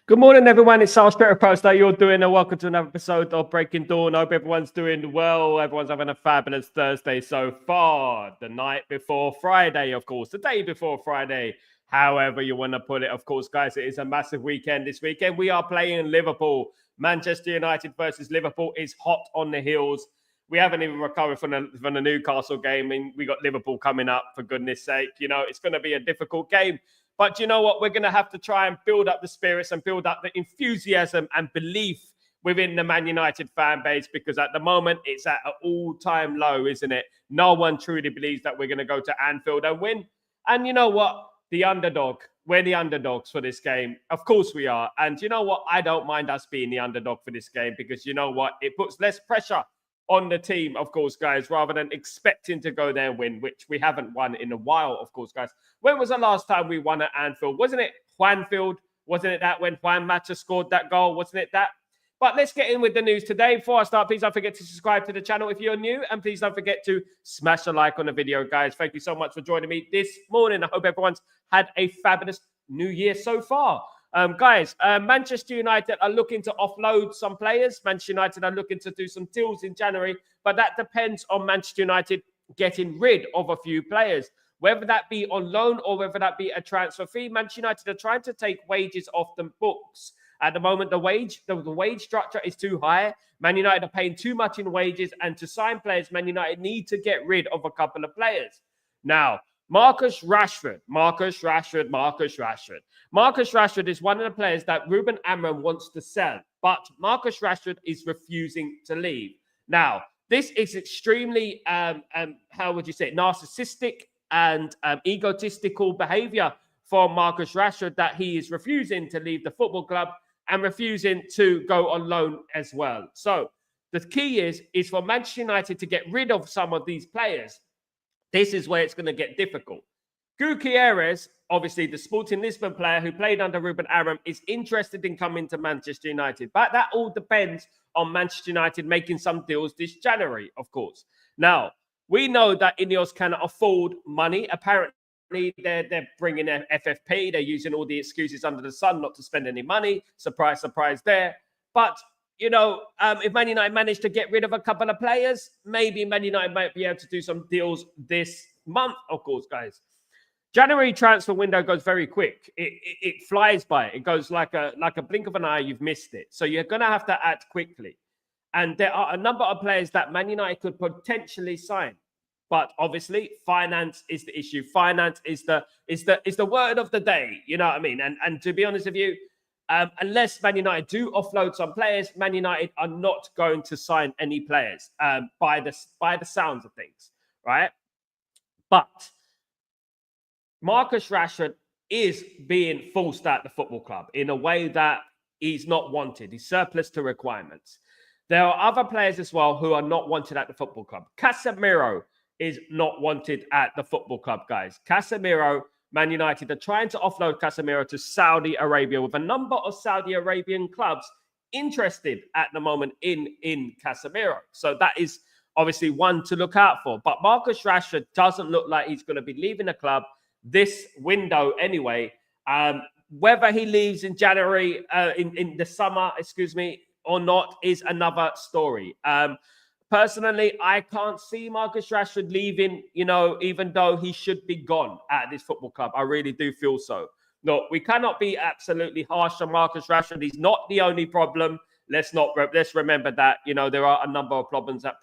Good morning, everyone. It's Stretford Post. How you're doing? And welcome to another episode of Breaking Dawn. Hope everyone's doing well. Everyone's having a fabulous Thursday so far. The night before Friday, of course. The day before Friday, however you want to put it. Of course, guys, it is a massive weekend this weekend. We are playing Liverpool. Manchester United versus Liverpool is hot on the heels. We haven't even recovered from the Newcastle game. I mean, we got Liverpool coming up, for goodness sake. You know, it's going to be a difficult game. But you know what? We're going to have to try and build up the spirits and build up the enthusiasm and belief within the Man United fan base, because at the moment it's at an all-time low, isn't it? No one truly believes that we're going to go to Anfield and win. And you know what? The underdog. We're the underdogs for this game. Of course we are. And you know what? I don't mind us being the underdog for this game, because you know what? It puts less pressure on the team, of course, guys, rather than expecting to go there and win, which we haven't won in a while, of course, guys. When was the last time we won at Anfield? Wasn't it Juanfield? Wasn't it that when Juan Mata scored that goal? Wasn't it that? But let's get in with the news today. Before I start, please don't forget to subscribe to the channel if you're new. And please don't forget to smash a like on the video, guys. Thank you so much for joining me this morning. I hope everyone's had a fabulous new year so far. Guys, Manchester United are looking to offload some players. Manchester United are looking to do some deals in January, but that depends on Manchester United getting rid of a few players, whether that be on loan or whether that be a transfer fee. Manchester United are trying to take wages off the books. At the moment, the wage structure is too high. Man United are paying too much in wages, and to sign players, Man United need to get rid of a couple of players. Now, Marcus Rashford is one of the players that Rúben Amorim wants to sell, but Marcus Rashford is refusing to leave. Now, this is extremely, how would you say it, narcissistic and egotistical behavior for Marcus Rashford, that he is refusing to leave the football club and refusing to go on loan as well. So the key is for Manchester United to get rid of some of these players. This is where it's going to get difficult. Gutierrez, obviously the Sporting Lisbon player who played under Rúben Amorim, is interested in coming to Manchester United. But that all depends on Manchester United making some deals this January, of course. Now, we know that INEOS cannot afford money. Apparently, they're bringing their FFP. They're using all the excuses under the sun not to spend any money. Surprise, surprise there. But you know, if Man United managed to get rid of a couple of players, maybe Man United might be able to do some deals this month, of course, guys. January transfer window goes very quick. It flies by. It goes like a blink of an eye. You've missed it. So you're going to have to act quickly. And there are a number of players that Man United could potentially sign. But obviously, finance is the issue. Finance is the word of the day. You know what I mean? And to be honest with you, unless Man United do offload some players, Man United are not going to sign any players by the sounds of things, right? But Marcus Rashford is being forced at the football club in a way that he's not wanted. He's surplus to requirements. There are other players as well who are not wanted at the football club. Casemiro is not wanted at the football club, guys. Casemiro, Man United are trying to offload Casemiro to Saudi Arabia, with a number of Saudi Arabian clubs interested at the moment in Casemiro. So that is obviously one to look out for. But Marcus Rashford doesn't look like he's going to be leaving the club this window anyway. Whether he leaves in January, in the summer, or not is another story. Personally, I can't see Marcus Rashford leaving, you know, even though he should be gone at this football club. I really do feel so. Look, we cannot be absolutely harsh on Marcus Rashford. He's not the only problem. Let's remember that, you know, there are a number of problems at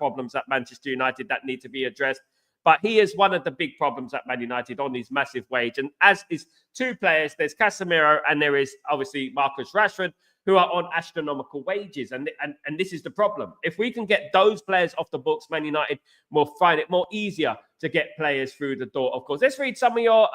Manchester United that need to be addressed. But he is one of the big problems at Man United on his massive wage. And as is two players, there's Casemiro and there is obviously Marcus Rashford, who are on astronomical wages. And this is the problem. If we can get those players off the books, Man United will find it more easier to get players through the door, of course. Let's read some of your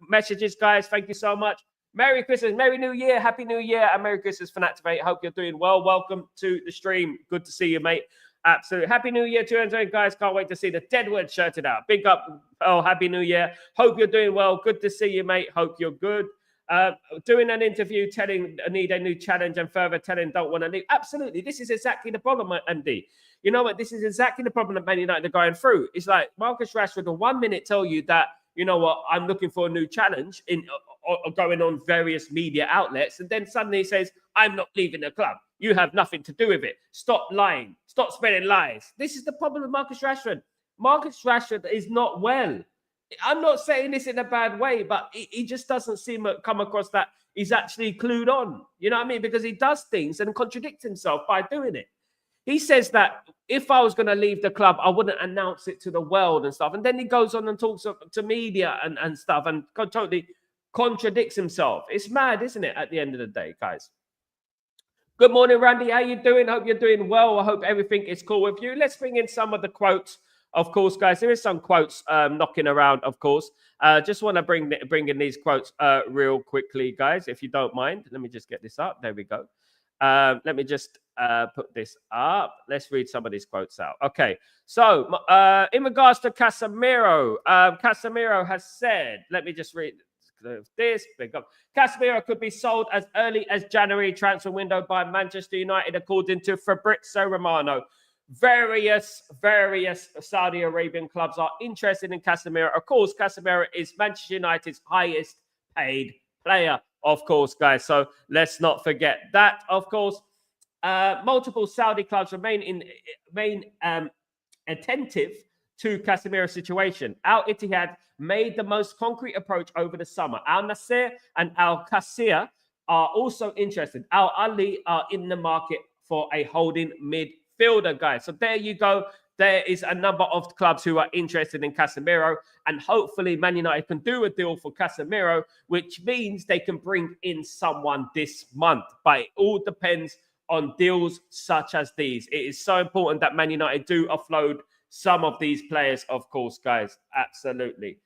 messages, guys. Thank you so much. Merry Christmas, Merry New Year, Happy New Year, and Merry Christmas, Fanactivate. Hope you're doing well. Welcome to the stream. Good to see you, mate. Absolutely. Happy New Year to you, guys. Can't wait to see the Deadwood shirted out. Big up. Oh, Happy New Year. Hope you're doing well. Good to see you, mate. Hope you're good. Doing an interview, telling I need a new challenge, and further telling don't want to leave. Absolutely. This is exactly the problem, MD. You know what? This is exactly the problem that Man United are going through. It's like Marcus Rashford will 1 minute tell you that, you know what, I'm looking for a new challenge going on various media outlets, and then suddenly he says, I'm not leaving the club. You have nothing to do with it. Stop lying. Stop spreading lies. This is the problem with Marcus Rashford. Marcus Rashford is not well. I'm not saying this in a bad way, but he just doesn't seem to come across that he's actually clued on. You know what I mean? Because he does things and contradicts himself by doing it. He says that if I was going to leave the club, I wouldn't announce it to the world and stuff. And then he goes on and talks to media and stuff and totally contradicts himself. It's mad, isn't it, at the end of the day, guys? Good morning, Randy. How you doing? Hope you're doing well. I hope everything is cool with you. Let's bring in some of the quotes. Of course, guys, there is some quotes knocking around, of course. Just want to bring in these quotes real quickly, guys, if you don't mind. Let me just get this up. There we go. Let me just put this up. Let's read some of these quotes out. Okay, so in regards to Casemiro, Casemiro has said, let me just read this. Casemiro could be sold as early as January transfer window by Manchester United, according to Fabrizio Romano. Various Saudi Arabian clubs are interested in Casemiro. Of course, Casemiro is Manchester United's highest paid player, of course, guys. So let's not forget that, of course. Multiple Saudi clubs remain attentive to Casemiro's situation. Al Ittihad made the most concrete approach over the summer. Al Nasser and Al Qasir are also interested. Al Ali are in the market for a holding midfielder, guys. So there you go. There is a number of clubs who are interested in Casemiro, and hopefully Man United can do a deal for Casemiro, which means they can bring in someone this month. But it all depends on deals such as these. It is so important that Man United do offload some of these players, of course, guys. Absolutely.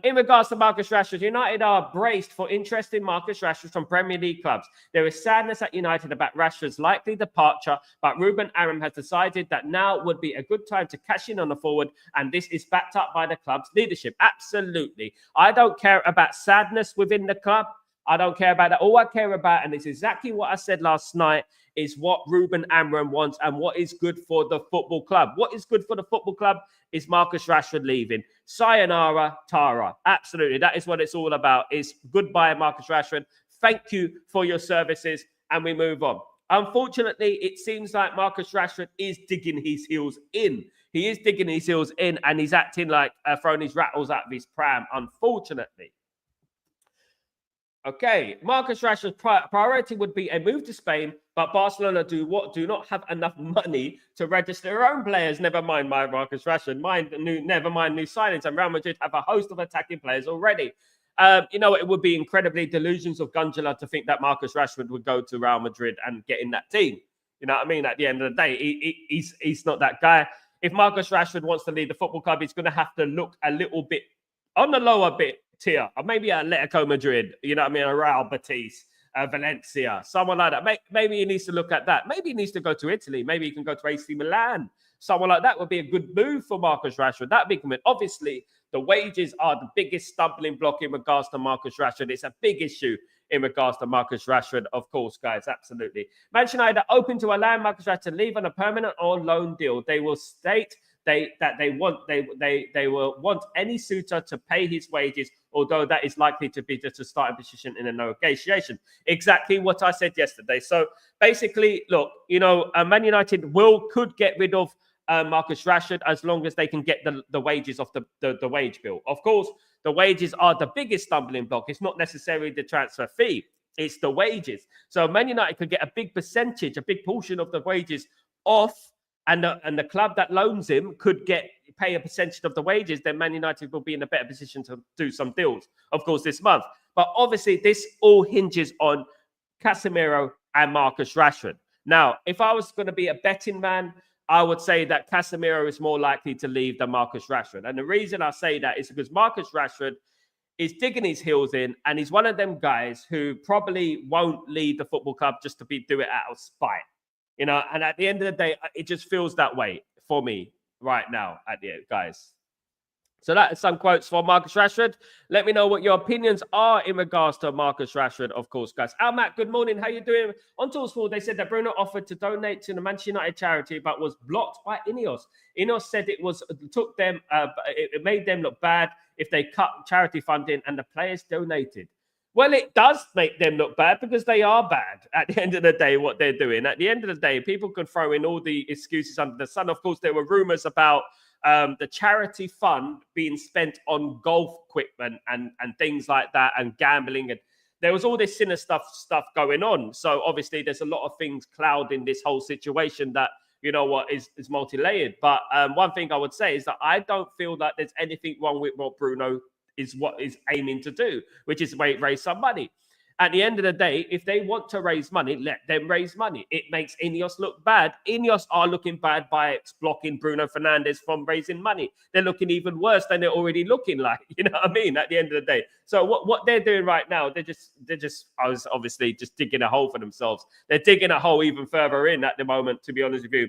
In regards to Marcus Rashford, United are braced for interest in Marcus Rashford from Premier League clubs. There is sadness at United about Rashford's likely departure, but Rúben Amorim has decided that now would be a good time to cash in on the forward, and this is backed up by the club's leadership. Absolutely. I don't care about sadness within the club. I don't care about that. All I care about, and it's exactly what I said last night, is what Rúben Amorim wants and what is good for the football club. What is good for the football club is Marcus Rashford leaving. Sayonara, Tara. Absolutely. That is what it's all about. Is goodbye, Marcus Rashford. Thank you for your services, and we move on. Unfortunately, it seems like Marcus Rashford is digging his heels in. He is digging his heels in, and he's acting like throwing his rattles out of his pram, unfortunately. Okay, Marcus Rashford's priority would be a move to Spain, but Barcelona do not have enough money to register their own players. Never mind Marcus Rashford. Never mind new signings. And Real Madrid have a host of attacking players already. It would be incredibly delusions of Gundula to think that Marcus Rashford would go to Real Madrid and get in that team. You know what I mean? At the end of the day, he's not that guy. If Marcus Rashford wants to lead the football club, he's going to have to look a little bit on the lower bit tier, or maybe Atletico Madrid, you know what I mean, a Real Betis, Valencia, someone like that. Maybe he needs to look at that. Maybe he needs to go to Italy. Maybe he can go to AC Milan. Someone like that would be a good move for Marcus Rashford. That'd be good. Obviously, the wages are the biggest stumbling block in regards to Marcus Rashford. It's a big issue in regards to Marcus Rashford, of course, guys. Absolutely. Manchester United are open to allowing Marcus Rashford to leave on a permanent or loan deal. They will state they will want any suitor to pay his wages, although that is likely to be just a starting position in a negotiation. Exactly what I said yesterday. So basically, look, Man United could get rid of Marcus Rashford as long as they can get the wages off the wage bill. Of course, the wages are the biggest stumbling block. It's not necessarily the transfer fee. It's the wages. So Man United could get a big percentage, a big portion of the wages off, and the club that loans him could pay a percentage of the wages. Then Man United will be in a better position to do some deals, of course, this month. But obviously, this all hinges on Casemiro and Marcus Rashford. Now, if I was going to be a betting man, I would say that Casemiro is more likely to leave than Marcus Rashford. And the reason I say that is because Marcus Rashford is digging his heels in, and he's one of them guys who probably won't leave the football club just to do it out of spite. And at the end of the day, it just feels that way for me right now, guys. So that is some quotes for Marcus Rashford. Let me know what your opinions are in regards to Marcus Rashford, of course, guys. Matt, good morning. How you doing? On Talksport, they said that Bruno offered to donate to the Manchester United charity, but was blocked by INEOS. INEOS said it made them look bad if they cut charity funding and the players donated. Well, it does make them look bad because they are bad at the end of the day, what they're doing. At the end of the day, people can throw in all the excuses under the sun. Of course, there were rumors about the charity fund being spent on golf equipment and things like that and gambling. And there was all this sinister stuff going on. So obviously, there's a lot of things clouding this whole situation that, you know what, is multi-layered. But one thing I would say is that I don't feel that there's anything wrong with what Bruno is aiming to do, which is raise some money. At the end of the day, if they want to raise money, let them raise money. It makes INEOS look bad. INEOS are looking bad by blocking Bruno Fernandes from raising money. They're looking even worse than they're already looking like. You know what I mean? At the end of the day. So what they're doing right now, they're just obviously just digging a hole for themselves. They're digging a hole even further in at the moment, to be honest with you.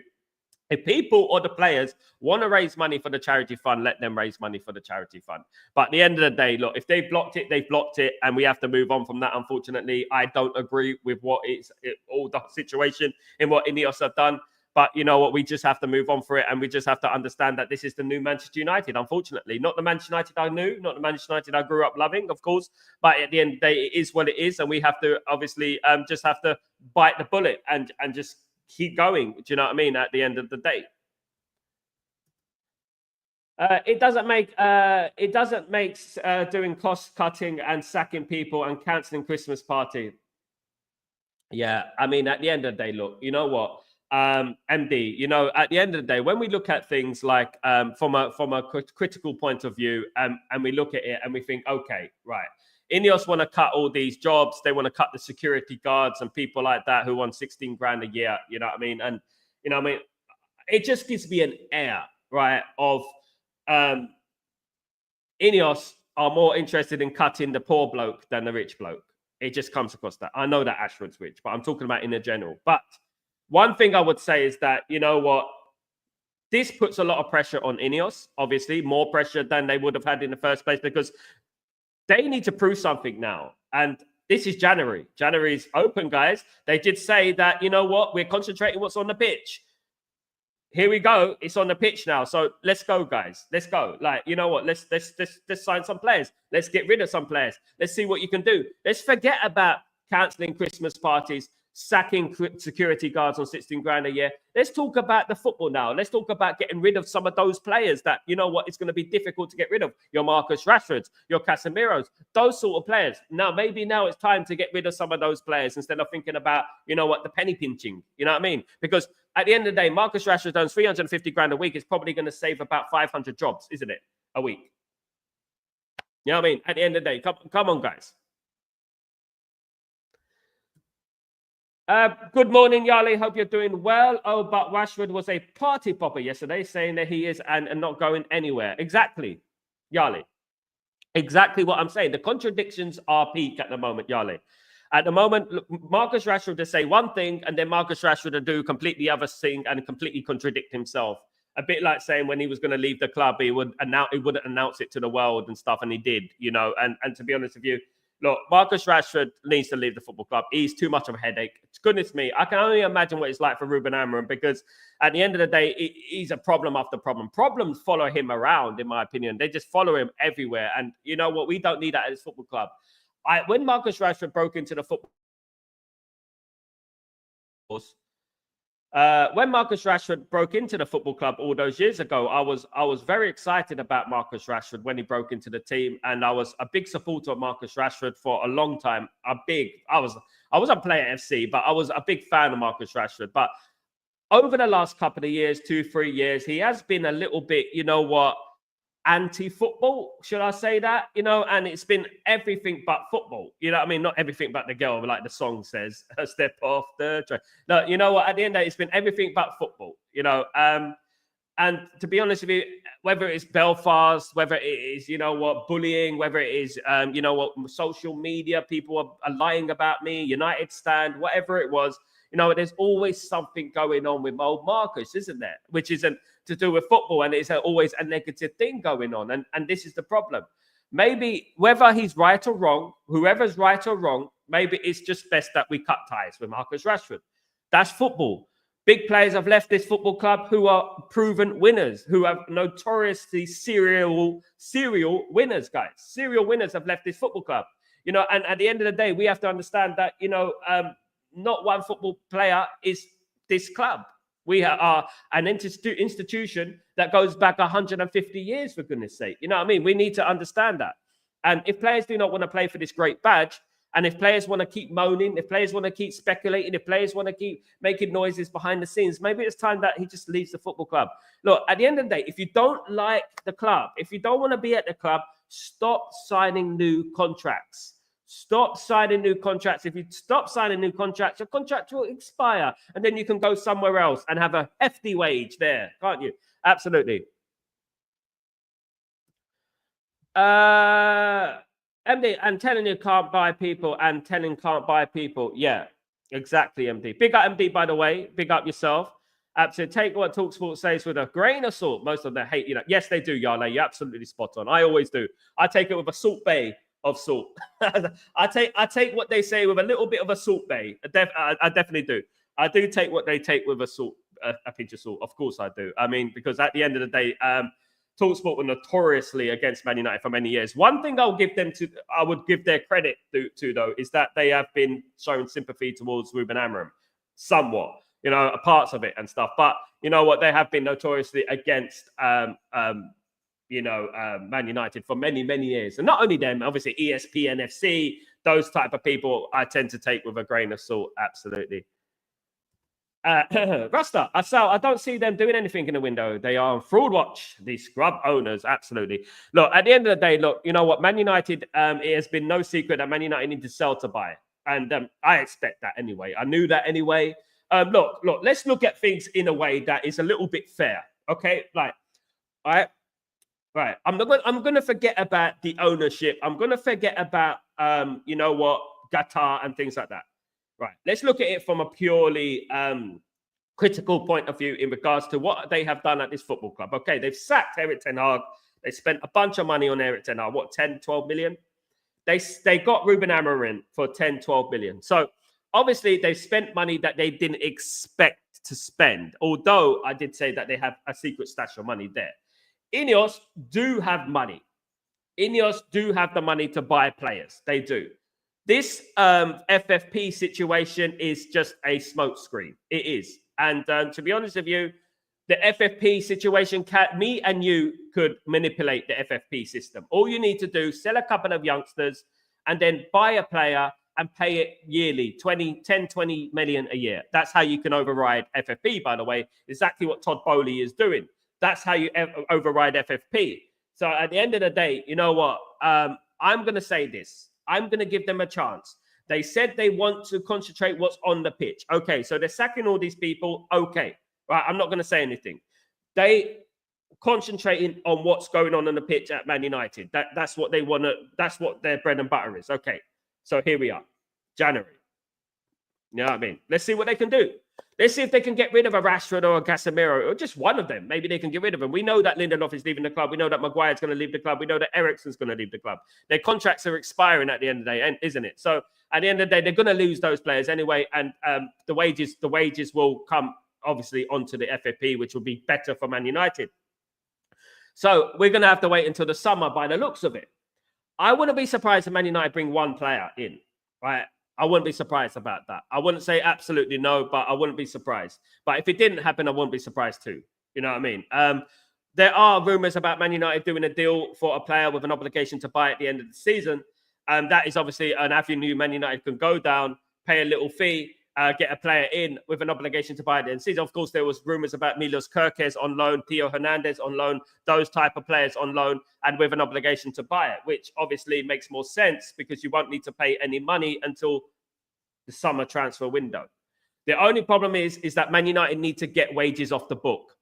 If people or the players want to raise money for the charity fund, let them raise money for the charity fund. But at the end of the day, look, if they've blocked it, they've blocked it, and we have to move on from that, unfortunately. I don't agree with all the situation in what INEOS have done. But you know what? We just have to move on for it, and we just have to understand that this is the new Manchester United, unfortunately. Not the Manchester United I knew, not the Manchester United I grew up loving, of course. But at the end of the day, it is what it is, and we have to obviously just have to bite the bullet and just keep going. Do you know what I mean? At the end of the day, it doesn't make doing cost cutting and sacking people and cancelling Christmas party. Yeah, I mean, at the end of the day, look, you know what, MD, you know, at the end of the day, when we look at things like from a critical point of view, and we look at it and we think, okay, right, INEOS want to cut all these jobs. They want to cut the security guards and people like that who want 16 grand a year. You know what I mean? And, you know what I mean? It just gives me an air, right, of INEOS are more interested in cutting the poor bloke than the rich bloke. It just comes across that. I know that Ashford's rich, but I'm talking about in a general. But one thing I would say is that, you know what, this puts a lot of pressure on INEOS, obviously, more pressure than they would have had in the first place, because they need to prove something now. And this is January. January's open, guys. They did say that, you know what, we're concentrating what's on the pitch. Here we go. It's on the pitch now. So let's go, guys. Let's go. Like, you know what? Let's sign some players. Let's get rid of some players. Let's see what you can do. Let's forget about cancelling Christmas parties, sacking security guards on 16 grand a year. Let's talk about the football now. Let's talk about getting rid of some of those players that, you know what, it's going to be difficult to get rid of. Your Marcus Rashfords, your Casemiros, those sort of players. Now, maybe now it's time to get rid of some of those players instead of thinking about, you know what, the penny pinching. You know what I mean? Because at the end of the day, Marcus Rashford earns 350 grand a week. It's probably going to save about 500 jobs, isn't it? A week. You know what I mean? At the end of the day, come on, guys. Good morning, Yali. Hope you're doing well. Oh, but Rashford was a party popper yesterday, saying that he is and not going anywhere. Exactly, Yali. Exactly what I'm saying. The contradictions are peak at the moment, Yali. At the moment, look, Marcus Rashford to say one thing, and then Marcus Rashford to do completely other thing and completely contradict himself. A bit like saying when he was going to leave the club, he wouldn't announce it to the world and stuff, and he did, you know. And to be honest with you, look, Marcus Rashford needs to leave the football club. He's too much of a headache. Goodness me, I can only imagine what it's like for Rúben Amorim, because at the end of the day, he's a problem after problem. Problems follow him around, in my opinion. They just follow him everywhere. And you know what? We don't need that at this football club. When Marcus Rashford broke into the football, when Marcus Rashford broke into the football club all those years ago, I was very excited about Marcus Rashford when he broke into the team, and I was a big supporter of Marcus Rashford for a long time. I wasn't playing FC, but I was a big fan of Marcus Rashford. But over the last couple of years, 2-3 years, he has been a little bit, you know what, anti-football, should I say that? You know, and it's been everything but football. You know what I mean? Not everything but the girl, like the song says, step off the train. No, you know what? At the end of the day, it's been everything but football, you know. And to be honest with you, whether it's Belfast, whether it is, you know what, bullying, whether it is, you know what, social media, people are lying about me, United stand, whatever it was, you know, there's always something going on with old Marcus, isn't there? Which isn't to do with football, and it's always a negative thing going on. And this is the problem. Maybe whether he's right or wrong, whoever's right or wrong, maybe it's just best that we cut ties with Marcus Rashford. That's football. Big players have left this football club who are proven winners, who have notoriously serial winners, guys. Serial winners have left this football club. You know, and at the end of the day, we have to understand that, you know, not one football player is this club. We are an institution that goes back 150 years, for goodness sake. You know what I mean? We need to understand that. And if players do not want to play for this great badge, and if players want to keep moaning, if players want to keep speculating, if players want to keep making noises behind the scenes, maybe it's time that he just leaves the football club. Look, at the end of the day, if you don't like the club, if you don't want to be at the club, stop signing new contracts. Stop signing new contracts. If you stop signing new contracts, your contract will expire, and then you can go somewhere else and have a hefty wage there, can't you? Absolutely. MD, and telling you can't buy people and telling can't buy people. Yeah, exactly, MD. Big up, MD, by the way. Big up yourself. Absolutely. Take what TalkSport says with a grain of salt. Most of them hate you. Yes, they do, Yale. You're absolutely spot on. I always do. I take it with a salt bay of salt. I take what they say with a little bit of a salt bay. I definitely do. I do take what they take with a pinch of salt. Of course I do. I mean, because at the end of the day, TalkSport were notoriously against Man United for many years. One thing I would give their credit to though, is that they have been showing sympathy towards Rúben Amorim, somewhat, you know, parts of it and stuff. But you know what, they have been notoriously against Man United for many, many years. And not only them, obviously ESPN FC, those type of people I tend to take with a grain of salt. Absolutely. Rasta, I don't see them doing anything in the window. They are on fraud watch, these scrub owners. Absolutely. Look, at the end of the day, look, you know what? Man United, it has been no secret that Man United need to sell to buy. And I expect that anyway. I knew that anyway. Look, let's look at things in a way that is a little bit fair. Okay? Like, all right. Right. I'm going to forget about the ownership. I'm going to forget about, you know what, Qatar and things like that. Right. Let's look at it from a purely critical point of view in regards to what they have done at this football club. Okay, they've sacked Erik ten Hag. They spent a bunch of money on Erik ten Hag. What, 10, 12 million? They got Rúben Amorim for 10, 12 million. So obviously they've spent money that they didn't expect to spend, although I did say that they have a secret stash of money there. INEOS do have money. INEOS do have the money to buy players. They do. This FFP situation is just a smokescreen. It is. And to be honest with you, the FFP situation, me and you could manipulate the FFP system. All you need to do, sell a couple of youngsters and then buy a player and pay it yearly, 20 million a year. That's how you can override FFP, by the way. Exactly what Todd Bowley is doing. That's how you override FFP. So at the end of the day, you know what? I'm going to say this. I'm going to give them a chance. They said they want to concentrate what's on the pitch. Okay, so they're sacking all these people. Okay, right, I'm not going to say anything. They concentrating on what's going on the pitch at Man United. That's what they want to, that's what their bread and butter is. Okay, so here we are, January. You know what I mean? Let's see what they can do. Let's see if they can get rid of a Rashford or a Casemiro, or just one of them. Maybe they can get rid of them. We know that Lindelof is leaving the club. We know that Maguire's going to leave the club. We know that Eriksen's going to leave the club. Their contracts are expiring at the end of the day, isn't it? So at the end of the day, they're going to lose those players anyway. And the wages will come, obviously, onto the FFP, which will be better for Man United. So we're going to have to wait until the summer by the looks of it. I wouldn't be surprised if Man United bring one player in, right? I wouldn't be surprised about that. I wouldn't say absolutely no, but I wouldn't be surprised. But if it didn't happen, I wouldn't be surprised too. You know what I mean? There are rumours about Man United doing a deal for a player with an obligation to buy at the end of the season. And that is obviously an avenue Man United can go down, pay a little fee, get a player in with an obligation to buy at the end of the season. Of course, there was rumours about Milos Kerkez on loan, Theo Hernandez on loan, those type of players on loan, and with an obligation to buy it, which obviously makes more sense because you won't need to pay any money until the summer transfer window. The only problem is that Man United need to get wages off the book.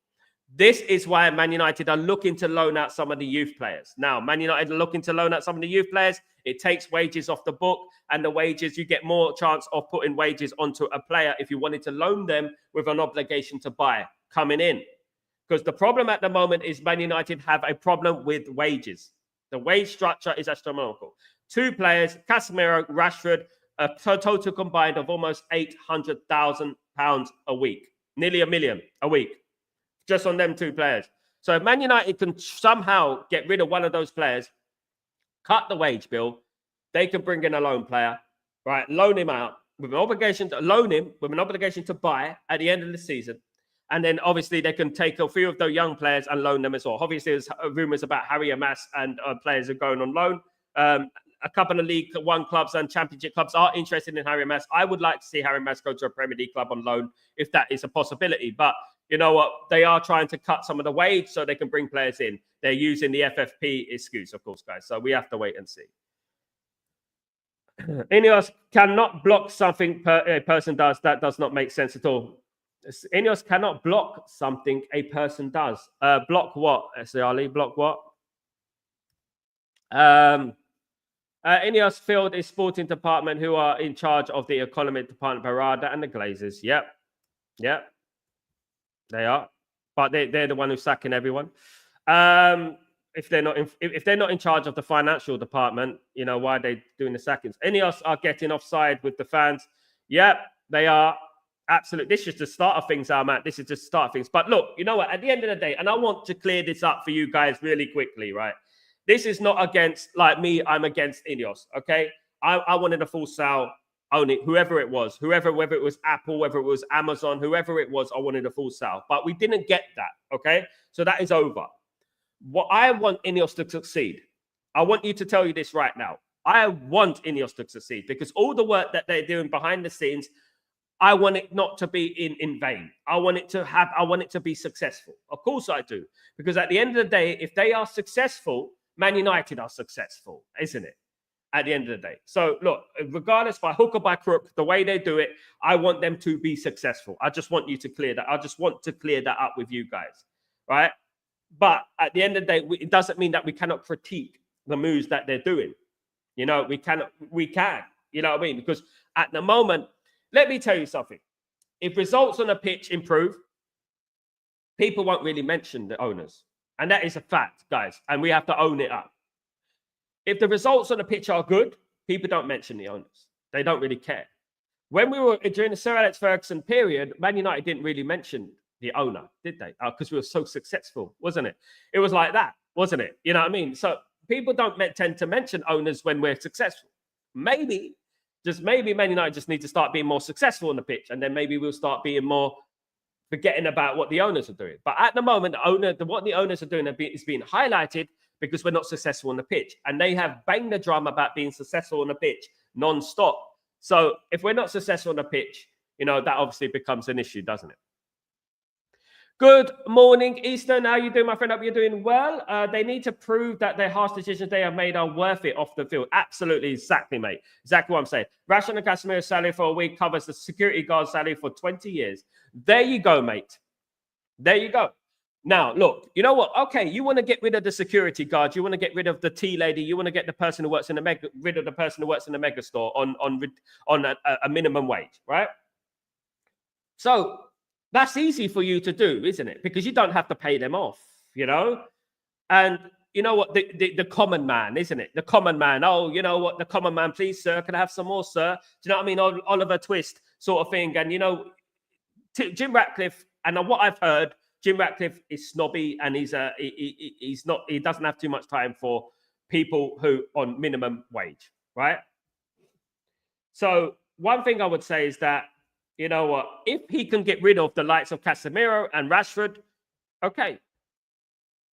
This is why Man United are looking to loan out some of the youth players. Now, Man United are looking to loan out some of the youth players. It takes wages off the book, and the wages, you get more chance of putting wages onto a player if you wanted to loan them with an obligation to buy coming in. Because the problem at the moment is Man United have a problem with wages. The wage structure is astronomical. Two players, Casemiro, Rashford, a total combined of almost £800,000 a week. Nearly $1 million a week. Just on them two players. So if Man United can somehow get rid of one of those players, cut the wage bill, they can bring in a loan player, right? Loan him out with an obligation to loan him with an obligation to buy at the end of the season. And then obviously they can take a few of the young players and loan them as well. Obviously, there's rumours about Harry Amas and players are going on loan. A couple of League One clubs and Championship clubs are interested in Harry Amas. I would like to see Harry Amas go to a Premier League club on loan if that is a possibility. But you know what? They are trying to cut some of the wage so they can bring players in. They're using the FFP excuse, of course, guys. So we have to wait and see. INEOS cannot block something a person does. That does not make sense at all. INEOS cannot block something a person does. Block what? Ali, block what? INEOS field is sporting department who are in charge of the economic department, Barada and the Glazers. Yep. They are. But they're the one who's sacking everyone. If they're not in charge of the financial department, you know, why are they doing the sackings? INEOS are getting offside with the fans. Yep, they are. Absolutely. This is the start of things, Matt. This is just the start of things. But look, you know what? At the end of the day, and I want to clear this up for you guys really quickly, right? This is not against, like me, I'm against INEOS, okay? I wanted a full sale, own it, whoever it was, whether it was Apple, whether it was Amazon, whoever it was, I wanted a full sale. But we didn't get that, okay? So that is over. What I want INEOS to succeed, I want you to tell you this right now. I want INEOS to succeed because all the work that they're doing behind the scenes, I want it not to be in vain. I want it to be successful. Of course I do. Because at the end of the day, if they are successful, Man United are successful, isn't it? At the end of the day. So look, regardless by hook or by crook, the way they do it, I want them to be successful. I just want you to clear that. I just want to clear that up with you guys, right? But at the end of the day, it doesn't mean that we cannot critique the moves that they're doing. You know, we can, you know what I mean? Because at the moment, let me tell you something. If results on a pitch improve, people won't really mention the owners. And that is a fact, guys. And we have to own it up. If the results on the pitch are good, people don't mention the owners. They don't really care. When we were during the Sir Alex Ferguson period, Man United didn't really mention the owner, did they? Because we were so successful, wasn't it? It was like that, wasn't it? You know what I mean? So people don't tend to mention owners when we're successful. Maybe Man United just need to start being more successful on the pitch, and then maybe we'll start being more forgetting about what the owners are doing. But at the moment, what the owners are doing is being highlighted because we're not successful on the pitch, and they have banged the drum about being successful on the pitch non-stop. So if we're not successful on the pitch, you know, that obviously becomes an issue, doesn't it? Good morning, Eastern. How you doing, my friend? Hope you're doing well. They need to prove that their harsh decisions they have made are worth it off the field. Absolutely, exactly, mate. Exactly what I'm saying. Rashford and Casemiro's salary for a week covers the security guard's salary for 20 years. There you go, mate. There you go. Now, look, you know what? Okay, you want to get rid of the security guard. You want to get rid of the tea lady. You want to get the person who works in the rid of the person who works in the mega store on a minimum wage, right? So that's easy for you to do, isn't it? Because you don't have to pay them off, you know? And you know what? The common man, isn't it? The common man. Oh, you know what? The common man, please, sir. Can I have some more, sir? Do you know what I mean? Oliver Twist sort of thing. And, you know, Jim Ratcliffe, and what I've heard, Jim Ratcliffe is snobby and he doesn't have too much time for people who on minimum wage, right? So one thing I would say is that, you know what, if he can get rid of the likes of Casemiro and Rashford, okay.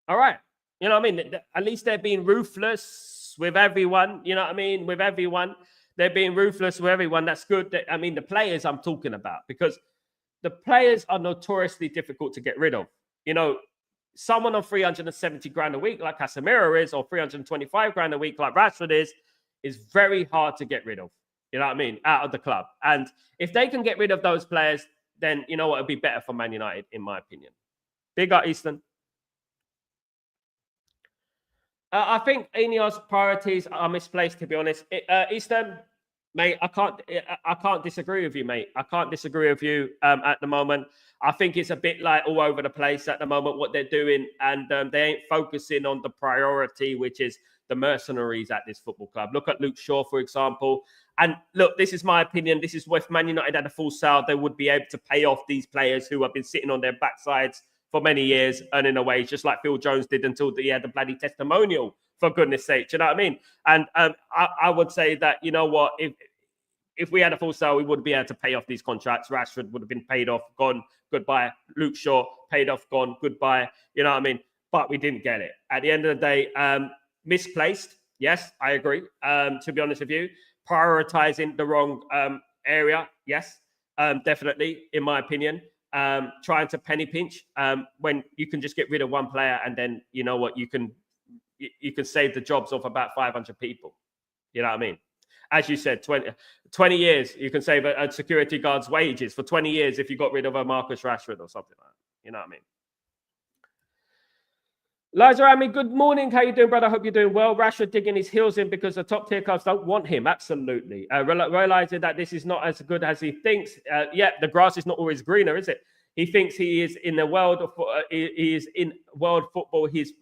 All right. You know what I mean? At least they're being ruthless with everyone. You know what I mean? With everyone. They're being ruthless with everyone. That's good. I mean, the players I'm talking about, because the players are notoriously difficult to get rid of. You know, someone on 370 grand a week like Casemiro is, or 325 grand a week like Rashford is very hard to get rid of. You know what I mean? Out of the club. And if they can get rid of those players, then you know what? It'll be better for Man United, in my opinion. Big up, Eastern. I think INEOS priorities are misplaced, to be honest. Eastern, mate, I can't disagree with you, mate. I can't disagree with you at the moment. I think it's a bit like all over the place at the moment, what they're doing. And they ain't focusing on the priority, which is the mercenaries at this football club. Look at Luke Shaw, for example. And look, this is my opinion. This is if Man United had a full sale, they would be able to pay off these players who have been sitting on their backsides for many years, earning a wage, just like Phil Jones did until he had the bloody testimonial for goodness sake. Do you know what I mean? And I would say that, you know what, if we had a full sale, we would be able to pay off these contracts. Rashford would have been paid off, gone, goodbye. Luke Shaw, paid off, gone, goodbye. You know what I mean? But we didn't get it. At the end of the day, misplaced. Yes, I agree. To be honest with you, prioritizing the wrong area. Yes, definitely, in my opinion. Trying to penny pinch when you can just get rid of one player, and then you know what, you can save the jobs of about 500 people. You know what I mean? As you said, 20 years, you can save a security guard's wages for 20 years if you got rid of a Marcus Rashford or something like that. You know what I mean? Liza Rami, good morning. How you doing, brother? I hope you're doing well. Rashford digging his heels in because the top tier clubs don't want him. Absolutely. Realizing that this is not as good as he thinks. The grass is not always greener, is it? He thinks he is in the world of he is in world football. He's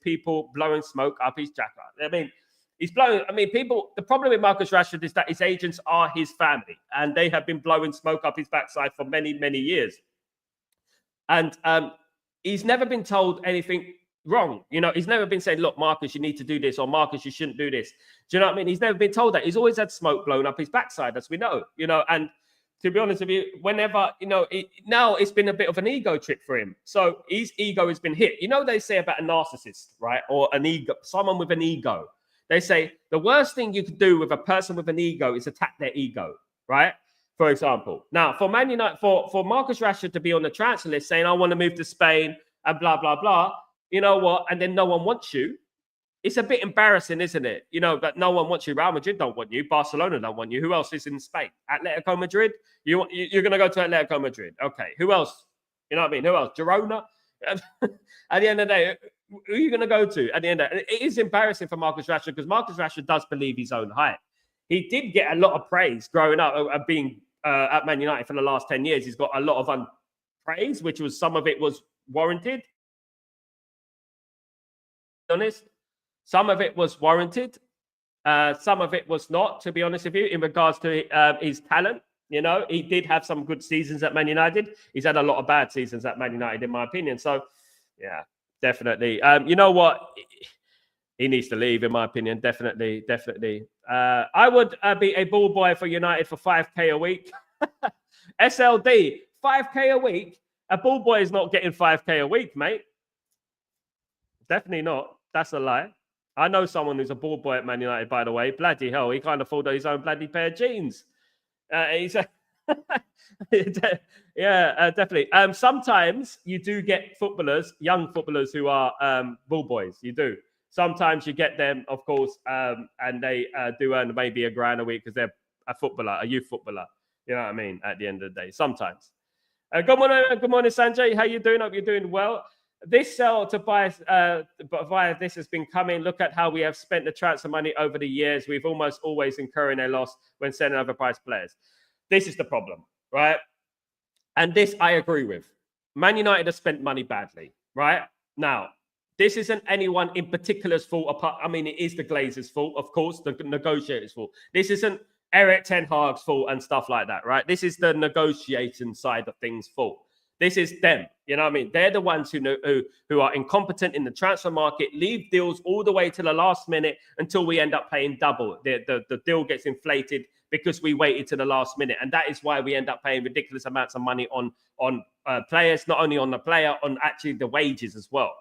people blowing smoke up his jacket. I mean, he's blowing. I mean, people. The problem with Marcus Rashford is that his agents are his family, and they have been blowing smoke up his backside for many, many years. And he's never been told anything wrong. You know, he's never been saying, look, Marcus, you need to do this, or Marcus, you shouldn't do this. Do you know what I mean? He's never been told that. He's always had smoke blown up his backside, as we know, you know. And to be honest with you, whenever, you know, now it's been a bit of an ego trip for him. So his ego has been hit. You know, they say about a narcissist, right? Or an ego, someone with an ego. They say the worst thing you could do with a person with an ego is attack their ego, right? For example. Now, for Man United, for Marcus Rashford to be on the transfer list saying, I want to move to Spain and blah, blah, blah, you know what? And then no one wants you. It's a bit embarrassing, isn't it? You know, that no one wants you. Real Madrid don't want you. Barcelona don't want you. Who else is in Spain? Atletico Madrid? You're going to go to Atletico Madrid. Okay. Who else? You know what I mean? Who else? Girona? At the end of the day, who are you going to go to? At the end of the day, it is embarrassing for Marcus Rashford because Marcus Rashford does believe his own hype. He did get a lot of praise growing up being at Man United for the last 10 years. He's got a lot of praise, which was some of it was warranted. Honest, some of it was warranted, some of it was not, to be honest with you, in regards to his talent. You know, he did have some good seasons at Man United. He's had a lot of bad seasons at Man United, in my opinion. So, yeah, definitely. You know what? He needs to leave, in my opinion. Definitely. I would be a ball boy for United for 5K a week. SLD, 5K a week? A ball boy is not getting 5K a week, mate. Definitely not. That's a lie. I know someone who's a ball boy at Man United, by the way. Bloody hell, he can't afford his own bloody pair of jeans. Definitely. Sometimes you do get footballers, young footballers who are ball boys. You do. Sometimes you get them, of course, and they do earn maybe £1,000 a week because they're a footballer, a youth footballer. You know what I mean? At the end of the day, sometimes. Good morning, Sanjay. How you doing? Hope you're doing well. This sell to buy via this has been coming. Look at how we have spent the transfer money over the years. We've almost always incurring a loss when selling overpriced players. This is the problem, right? And this I agree with. Man United has spent money badly, right? Now, this isn't anyone in particular's fault. Apart, I mean, it is the Glazers' fault, of course, the negotiators' fault. This isn't Eric Ten Hag's fault and stuff like that, right? This is the negotiating side of things' fault. This is them. You know what I mean? They're the ones who are incompetent in the transfer market, leave deals all the way to the last minute until we end up paying double. The deal gets inflated because we waited to the last minute. And that is why we end up paying ridiculous amounts of money on players, not only on the player, on actually the wages as well.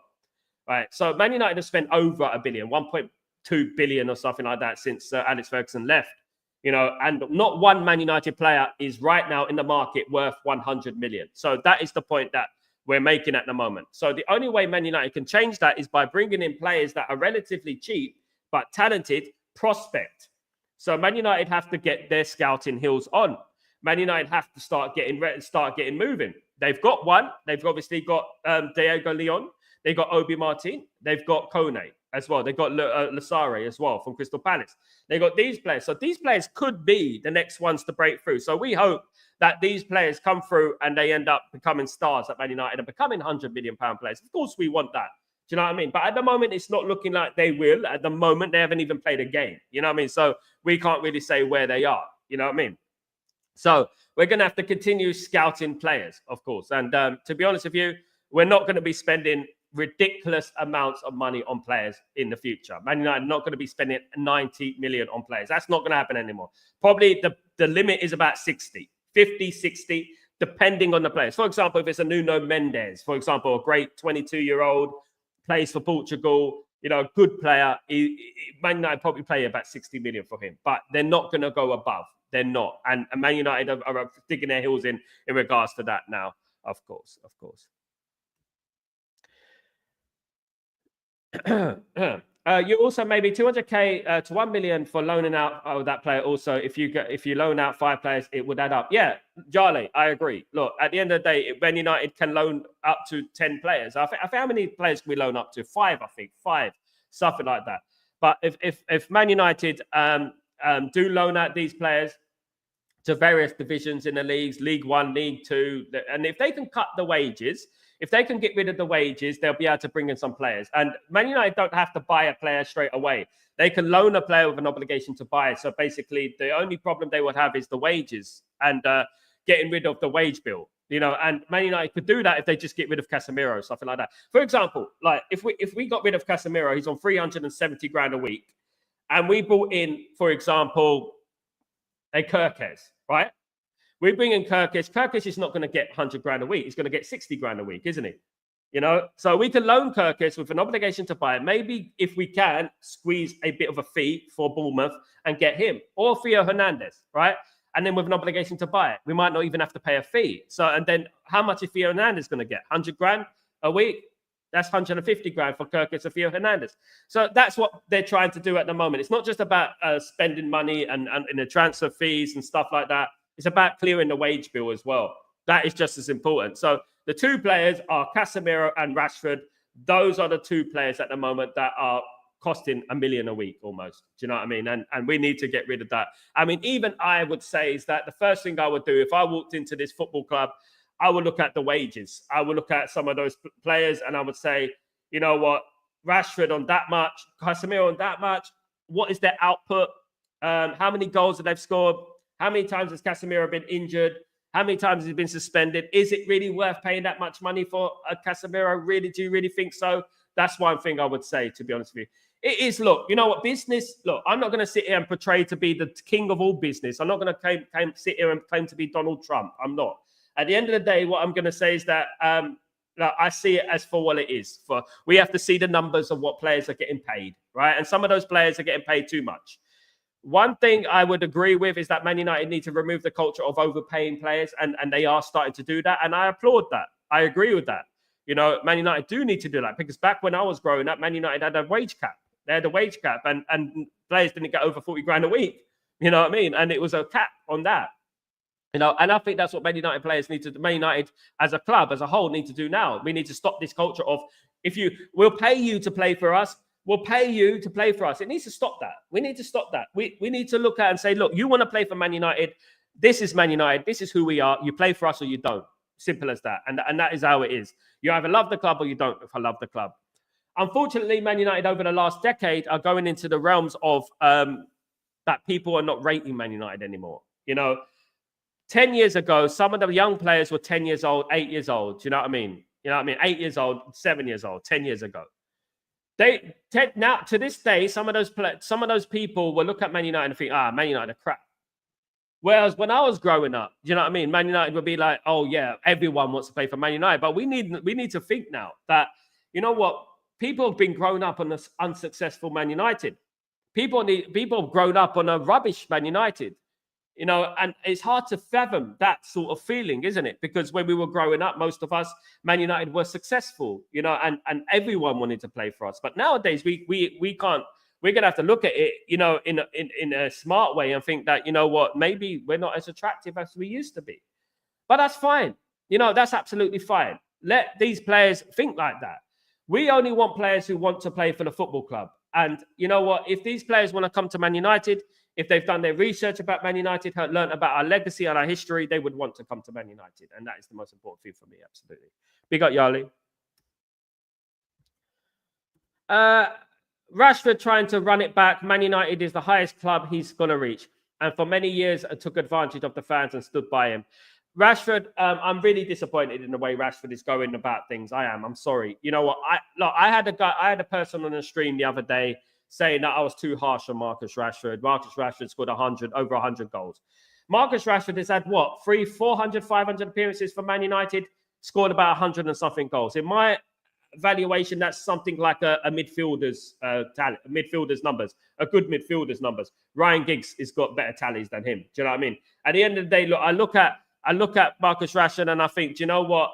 Right. So Man United have spent over $1 billion, 1.2 billion or something like that since Alex Ferguson left. You know, and not one Man United player is right now in the market worth 100 million. So that is the point that we're making at the moment. So the only way Man United can change that is by bringing in players that are relatively cheap but talented, prospect. So Man United have to get their scouting heels on. Man United have to start getting moving. They've got one. They've obviously got Diego Leon. They've got Obi Martin. They've got Kone as well. They've got Lasare as well from Crystal Palace. They've got these players. So these players could be the next ones to break through. So we hope that these players come through and they end up becoming stars at Man United and becoming £100 million players. Of course, we want that. Do you know what I mean? But at the moment, it's not looking like they will. At the moment, they haven't even played a game. You know what I mean? So we can't really say where they are. You know what I mean? So we're going to have to continue scouting players, of course. And to be honest with you, we're not going to be spending ridiculous amounts of money on players in the future. Man United are not going to be spending 90 million on players. That's not going to happen anymore. Probably the limit is about 50, 60, depending on the players. For example, if it's a Nuno Mendes, for example, a great 22-year-old, plays for Portugal, good player, Man United probably pay about 60 million for him, but they're not going to go above. They're not. And Man United are digging their heels in regards to that now, of course. You also maybe 200k to 1 million for loaning out that player. Also, if you loan out 5 players, it would add up. Yeah, Charlie, I agree. Look, at the end of the day, Man United can loan up to 10 players. I think how many players can we loan up to? 5, I think 5, something like that. But if Man United do loan out these players to various divisions in the leagues, League One, League Two, and if they can cut the wages. If they can get rid of the wages, they'll be able to bring in some players. And Man United don't have to buy a player straight away. They can loan a player with an obligation to buy. So basically, the only problem they would have is the wages and getting rid of the wage bill. And Man United could do that if they just get rid of Casemiro, something like that. For example, like if we got rid of Casemiro, he's on 370 grand a week, and we brought in, for example, a Kirkes, right? We bring in Kirkes. Kirkes is not going to get 100 grand a week. He's going to get 60 grand a week, isn't he? So we can loan Kirkes with an obligation to buy. Maybe if we can squeeze a bit of a fee for Bournemouth and get him, or Theo Hernandez, right? And then with an obligation to buy it, we might not even have to pay a fee. So, and then how much is Theo Hernandez going to get? 100 grand a week? That's 150 grand for Kirkes and Theo Hernandez. So that's what they're trying to do at the moment. It's not just about spending money and in the transfer fees and stuff like that. It's about clearing the wage bill as well. That is just as important. So the 2 players are Casemiro and Rashford. Those are the 2 players at the moment that are costing $1 million a week almost. Do you know what I mean? And we need to get rid of that. I mean, even I would say is that the first thing I would do if I walked into this football club, I would look at the wages. I would look at some of those players and I would say, you know what, Rashford on that much, Casemiro on that much. What is their output? How many goals have they scored? How many times has Casemiro been injured? How many times has he been suspended? Is it really worth paying that much money for a Casemiro? Really, do you really think so? That's one thing I would say, to be honest with you. It is, look, you know what, business, look, I'm not going to sit here and portray to be the king of all business. I'm not going to sit here and claim to be Donald Trump. I'm not. At the end of the day, what I'm going to say is that I see it as for what it is. We have to see the numbers of what players are getting paid, right? And some of those players are getting paid too much. One thing I would agree with is that Man United need to remove the culture of overpaying players, and they are starting to do that, and I applaud that. I agree with that. Man United do need to do that, because back when I was growing up, Man United had a wage cap. They had a wage cap, and players didn't get over 40 grand a week. You know what I mean? And it was a cap on that. And I think that's what Man United players need to do. Man United as a club, as a whole, need to do now. We need to stop this culture of, we'll pay you to play for us. We'll pay you to play for us. It needs to stop that. We need to stop that. We need to look at and say, look, you want to play for Man United. This is Man United. This is who we are. You play for us or you don't. Simple as that. And that is how it is. You either love the club or you don't love the club. Unfortunately, Man United over the last decade are going into the realms of that people are not rating Man United anymore. 10 years ago, some of the young players were 10 years old, 8 years old. Do you know what I mean? 8 years old, 7 years old, 10 years ago. Now to this day, some of those people will look at Man United and think, Man United are crap. Whereas when I was growing up, you know what I mean? Man United would be like, oh yeah, everyone wants to play for Man United. But we need to think now that, you know what? People have been grown up on this unsuccessful Man United. People have grown up on a rubbish Man United. And it's hard to fathom that sort of feeling, isn't it? Because when we were growing up, most of us, Man United were successful, and everyone wanted to play for us. But nowadays, we can't. We're gonna have to look at it, in a smart way and think that, you know what, maybe we're not as attractive as we used to be. But that's fine. That's absolutely fine. Let these players think like that. We only want players who want to play for the football club. And you know what? If these players want to come to Man United, if they've done their research about Man United, learned about our legacy and our history, they would want to come to Man United. And that is the most important thing for me, absolutely. Big up, Yali. Rashford trying to run it back. Man United is the highest club he's going to reach. And for many years, I took advantage of the fans and stood by him. Rashford, I'm really disappointed in the way Rashford is going about things. I am. I'm sorry. You know what? I had a person on the stream the other day saying that I was too harsh on Marcus Rashford. Marcus Rashford scored over 100 goals. Marcus Rashford has had what? 400, 500 appearances for Man United, scored about 100 and something goals. In my valuation, that's something like a midfielder's talent, midfielder's numbers, a good midfielder's numbers. Ryan Giggs has got better tallies than him. Do you know what I mean? At the end of the day, look, I look at Marcus Rashford and I think, do you know what,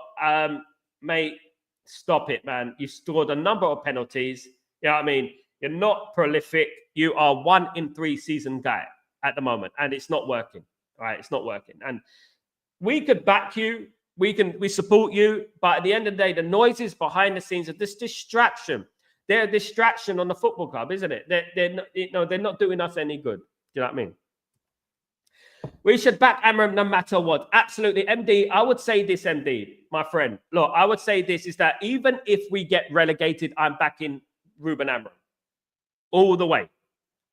mate, stop it, man. You scored a number of penalties. You know what I mean? You're not prolific. You are 1 in 3 season guy at the moment, and it's not working. All right, it's not working. And we could back you. We support you, but at the end of the day, the noises behind the scenes are this distraction. They're a distraction on the football club, isn't it? They're not doing us any good. Do you know what I mean? We should back Amorim no matter what. Absolutely, MD. I would say this, MD, my friend. Look, I would say this is that even if we get relegated, I'm backing Rúben Amorim all the way.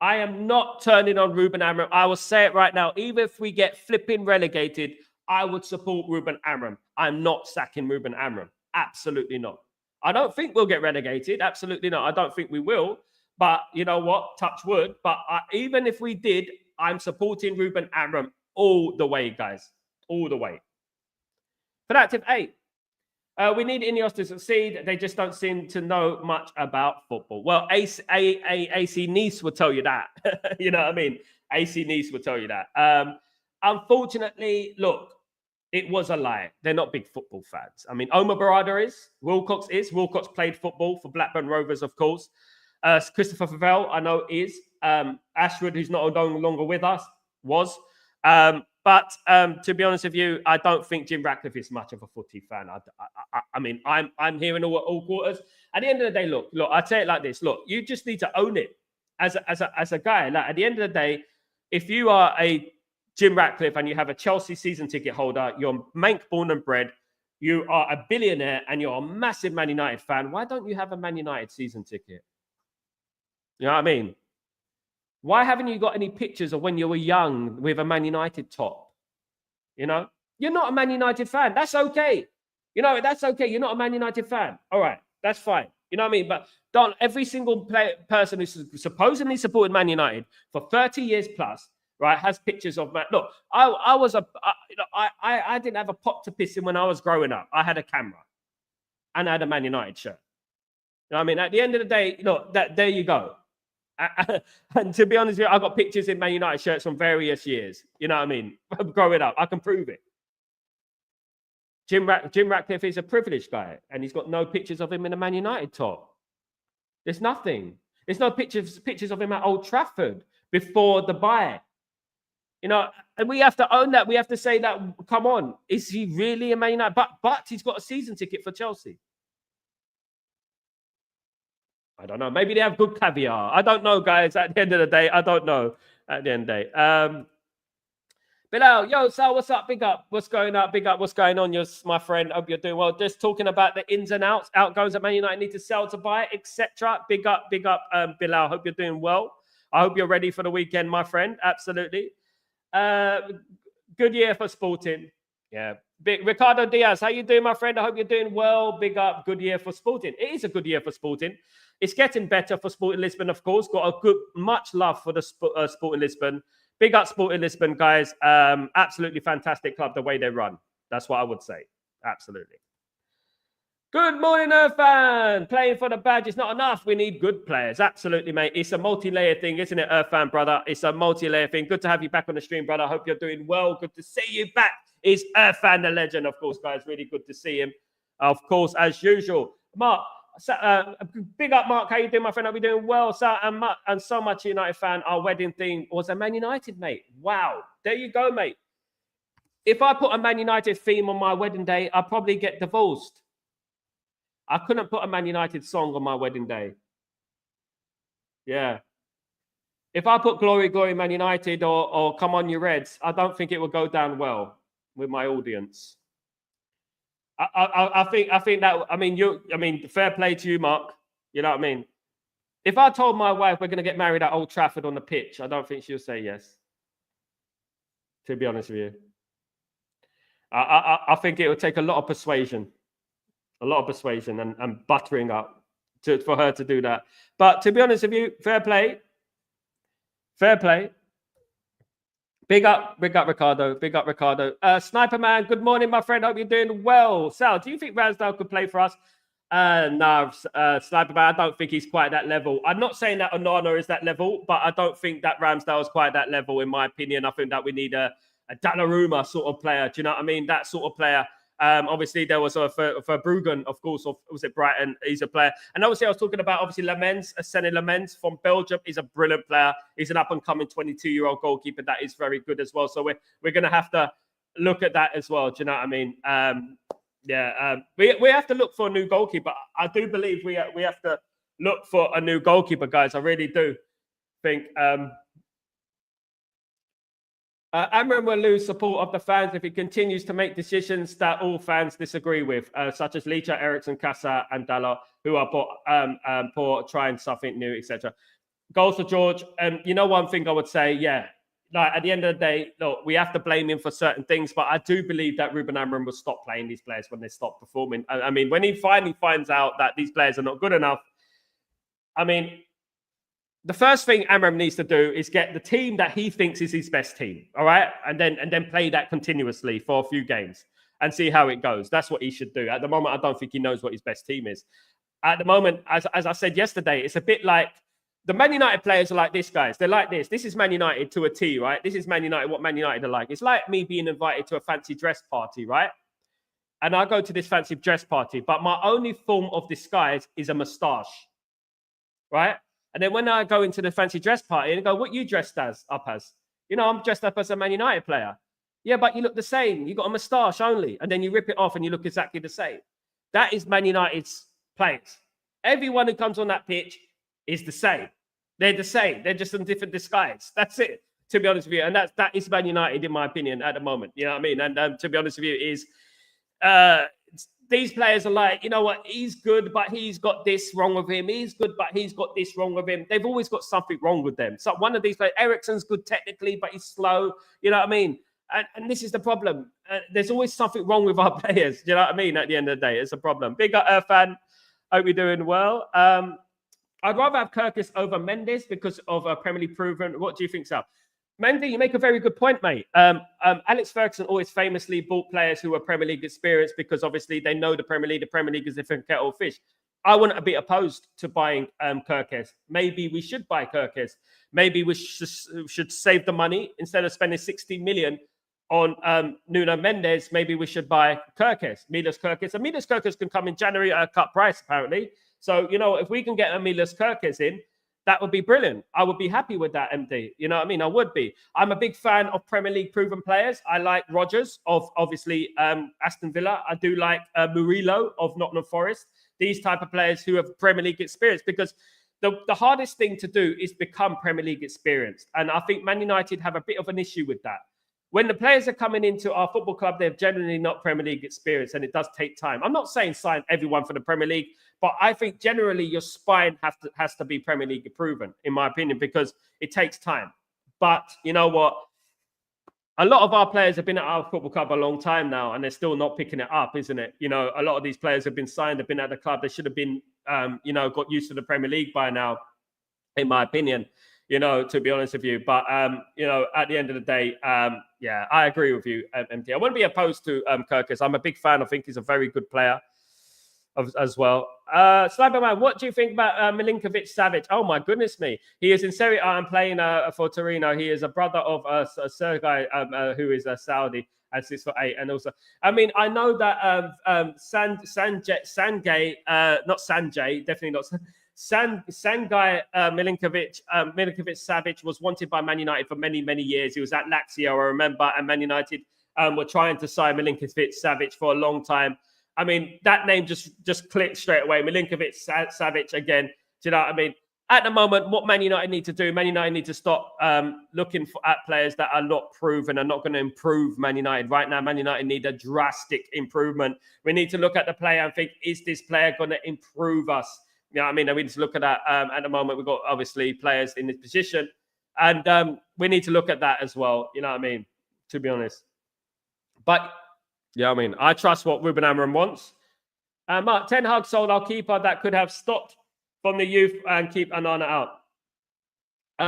I am not turning on Rúben Amorim. I will say it right now. Even if we get flipping relegated, I would support Rúben Amorim. I'm not sacking Rúben Amorim. Absolutely not. I don't think we'll get relegated. Absolutely not. I don't think we will. But you know what? Touch wood. But even if we did, I'm supporting Rúben Amorim all the way, guys. All the way. Productive 8. We need INEOS to succeed. They just don't seem to know much about football. Well, AC Nice will tell you that. You know what I mean? AC Nice will tell you that. Unfortunately, look, it was a lie. They're not big football fans. I mean, Omar Barada is. Wilcox is. Wilcox played football for Blackburn Rovers, of course. Christopher Favell, I know, is. Ashford, who's no longer with us, was. But to be honest with you, I don't think Jim Ratcliffe is much of a footy fan. I mean, I'm hearing all quarters. At the end of the day, look, I say it like this. Look, you just need to own it as a guy. Like, at the end of the day, if you are a Jim Ratcliffe and you have a Chelsea season ticket holder, you're Manc born and bred, you are a billionaire and you're a massive Man United fan, why don't you have a Man United season ticket? You know what I mean? Why haven't you got any pictures of when you were young with a Man United top? You know, you're not a Man United fan. That's okay. You know, that's okay. You're not a Man United fan. All right, that's fine. You know what I mean? But don't every single person who's supposedly supported Man United for 30 years plus, right, has pictures of Man. Look, I didn't have a pot to piss in when I was growing up. I had a camera and I had a Man United shirt. You know what I mean? At the end of the day, look, there you go. And to be honest with you, I got pictures in Man United shirts from various years. You know what I mean? Growing up, I can prove it. Jim Ratcliffe is a privileged guy, and he's got no pictures of him in a Man United top. There's nothing. There's no pictures of him at Old Trafford before the buy. You know, and we have to own that. We have to say that. Come on, is he really a Man United? But he's got a season ticket for Chelsea. I don't know. Maybe they have good caviar. I don't know, guys. At the end of the day, I don't know. At the end of the day. Bilal, yo, Sal, what's up? Big up. What's going up? Big up. What's going on? My friend. Hope you're doing well. Just talking about the ins and outs. Outgoings that Man United need to sell to buy, etc. Big up, Bilal. Hope you're doing well. I hope you're ready for the weekend, my friend. Absolutely. Good year for Sporting. Yeah. Big Ricardo Diaz, how you doing, my friend? I hope you're doing well. Big up. Good year for Sporting. It is a good year for Sporting. It's getting better for Sporting Lisbon, of course. Got a much love for the Sporting Lisbon. Big up Sporting Lisbon, guys. Absolutely fantastic club, the way they run. That's what I would say. Absolutely. Good morning, Earthfan. Playing for the badge is not enough. We need good players. Absolutely, mate. It's a multi-layer thing, isn't it, Earthfan, brother? It's a multi-layer thing. Good to have you back on the stream, brother. I hope you're doing well. Good to see you back. It's Earthfan, the legend, of course, guys. Really good to see him. Of course, as usual. Mark, big up, Mark. How you doing, my friend? Are we doing well? And so much United fan. Our wedding thing was a Man United, mate. Wow. There you go, mate. If I put a Man United theme on my wedding day, I'd probably get divorced. I couldn't put a Man United song on my wedding day. Yeah. If I put Glory, Glory, Man United or Come On, You Reds, I don't think it would go down well with my audience. I think that, I mean, fair play to you, Mark. You know what I mean? If I told my wife we're going to get married at Old Trafford on the pitch, I don't think she'll say yes. To be honest with you. I think it would take a lot of persuasion, and buttering up for her to do that. But to be honest with you, fair play. Big up, Ricardo. Big up, Ricardo. Sniper Man, good morning, my friend. Hope you're doing well. Sal, do you think Ramsdale could play for us? No, Sniper Man, I don't think he's quite that level. I'm not saying that Onana is that level, but I don't think that Ramsdale is quite that level, in my opinion. I think that we need a Donnarumma sort of player. Do you know what I mean? That sort of player. Obviously, there was for Bruggen, of course, was it Brighton? He's a player. And obviously, I was talking about, obviously, Lamens, Senne Lamens from Belgium. He's a brilliant player. He's an up-and-coming 22-year-old goalkeeper that is very good as well. So we're going to have to look at that as well. Do you know what I mean? We have to look for a new goalkeeper. I do believe we have to look for a new goalkeeper, guys. I really do think... Amorim will lose support of the fans if he continues to make decisions that all fans disagree with, such as Licha, Eriksson, Casa, and Dalla, who are poor, trying something new, etc. Goals for George. You know, one thing I would say, like at the end of the day, look, we have to blame him for certain things, but I do believe that Rúben Amorim will stop playing these players when they stop performing. I mean, when he finally finds out that these players are not good enough, I mean, the first thing Amorim needs to do is get the team that he thinks is his best team, all right? And then play that continuously for a few games and see how it goes. That's what he should do. At the moment, I don't think he knows what his best team is. At the moment, as I said yesterday, it's a bit like the Man United players are like this, guys. They're like this. This is Man United to a T, right? This is Man United, what Man United are like. It's like me being invited to a fancy dress party, right? And I go to this fancy dress party, but my only form of disguise is a moustache, right? And then when I go into the fancy dress party and go, what you dressed up as? You know, I'm dressed up as a Man United player. Yeah, but you look the same. You got a moustache only. And then you rip it off and you look exactly the same. That is Man United's players. Everyone who comes on that pitch is the same. They're the same. They're just in different disguise. That's it, to be honest with you. And that is Man United, in my opinion, at the moment. You know what I mean? And to be honest with you, is these players are like, you know what, he's good, but he's got this wrong with him. He's good, but he's got this wrong with him. They've always got something wrong with them. So one of these players, Eriksson's good technically, but he's slow. You know what I mean? And this is the problem. There's always something wrong with our players. You know what I mean? At the end of the day, it's a problem. Big up, Irfan. Hope you're doing well. I'd rather have Kirkus over Mendes because of Premier League proven. What do you think, Sal? Mendy, you make a very good point, mate. Alex Ferguson always famously bought players who were Premier League experienced because obviously they know the Premier League. The Premier League is a different kettle of fish. I wouldn't be opposed to buying Kirkus. Maybe we should buy Kirkus. Maybe we should save the money instead of spending 60 million on Nuno Mendes. Maybe we should buy Kirkus, Milos Kirkus. And Milos Kirkus can come in January at a cut price, apparently. So, you know, if we can get a Milos Kirkus in, that would be brilliant. I would be happy with that, MD. You know what I mean? I would be. I'm a big fan of Premier League proven players. I like Rodgers of, obviously, Aston Villa. I do like Murillo of Nottingham Forest. These type of players who have Premier League experience, because the hardest thing to do is become Premier League experienced. And I think Man United have a bit of an issue with that. When the players are coming into our football club, they're generally not Premier League experienced, and it does take time. I'm not saying sign everyone for the Premier League, but I think generally your spine has to be Premier League proven, in my opinion, because it takes time. But you know what? A lot of our players have been at our football club a long time now, and they're still not picking it up, isn't it? You know, a lot of these players have been signed, have been at the club. They should have been, got used to the Premier League by now, in my opinion. You know, to be honest with you. But, at the end of the day, I agree with you, MT. I wouldn't be opposed to Kirkus. I'm a big fan. I think he's a very good player as well. Sniper Man, what do you think about Milinkovic-Savic? Oh, my goodness me. He is in Serie A and playing for Torino. He is a brother of Sergei, who is a Saudi and 6'8". And also, I mean, I know that Sanjay, not Sanjay, definitely not Sangai Milinkovic-Savic was wanted by Man United for many, many years. He was at Lazio, I remember, and Man United were trying to sign Milinkovic-Savic for a long time. I mean, that name just clicked straight away. Milinkovic-Savic again. Do you know what I mean? At the moment, what Man United need to do, Man United need to stop looking at players that are not proven and not going to improve Man United. Right now, Man United need a drastic improvement. We need to look at the player and think, is this player going to improve us? You know what I mean? And we need to look at that. At the moment, we've got, obviously, players in this position. And we need to look at that as well. You know what I mean? To be honest. But Yeah, I mean, I trust what Rúben Amorim wants. Mark, Ten Hag sold our keeper that could have stopped from the youth and keep Anana out.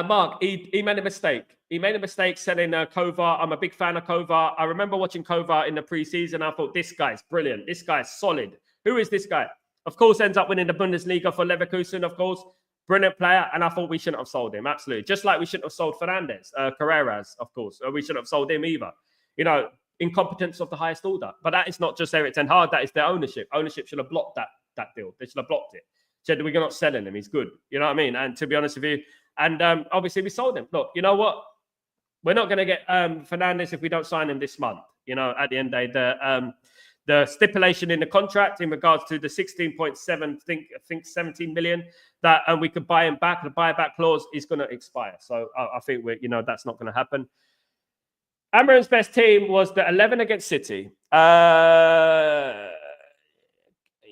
Mark, he made a mistake. He made a mistake selling Kovar. I'm a big fan of Kovar. I remember watching Kovar in the preseason. I thought, this guy's brilliant. This guy's solid. Who is this guy? Of course, ends up winning the Bundesliga for Leverkusen, of course. Brilliant player. And I thought we shouldn't have sold him. Absolutely. Just like we shouldn't have sold Carreras, of course. We shouldn't have sold him either. You know, incompetence of the highest order. But that is not just Erik ten Hag. That is their ownership. Ownership should have blocked that deal. They should have blocked it. Said, we're not selling him. He's good. You know what I mean? And to be honest with you, and obviously we sold him. Look, you know what? We're not going to get Fernandes if we don't sign him this month. You know, at the end of the day, the stipulation in the contract in regards to the 16.7, I think 17 million that we could buy him back. The buyback clause is going to expire. So I think that's not going to happen. Amorim's best team was the 11 against City.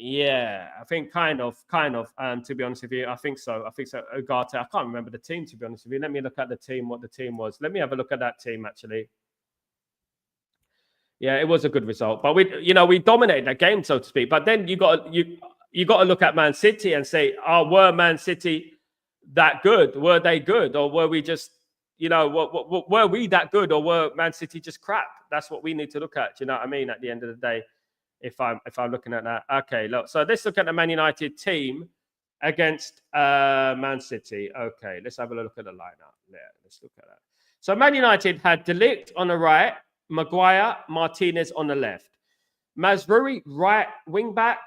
Yeah, I think kind of. To be honest with you, I think so. Ugarte. I can't remember the team, to be honest with you. Let me look at the team, what the team was. Let me have a look at that team, actually. Yeah, it was a good result. But we dominated that game, so to speak. But then you got to look at Man City and say, were Man City that good? Were they good? Or were we just, were we that good? Or were Man City just crap? That's what we need to look at. Do you know what I mean? At the end of the day. If I'm looking at that. Okay, look. So let's look at the Man United team against Man City. Okay, let's have a look at the lineup. Yeah, let's look at that. So Man United had De Ligt on the right, Maguire, Martinez on the left. Mazraoui, right wing back,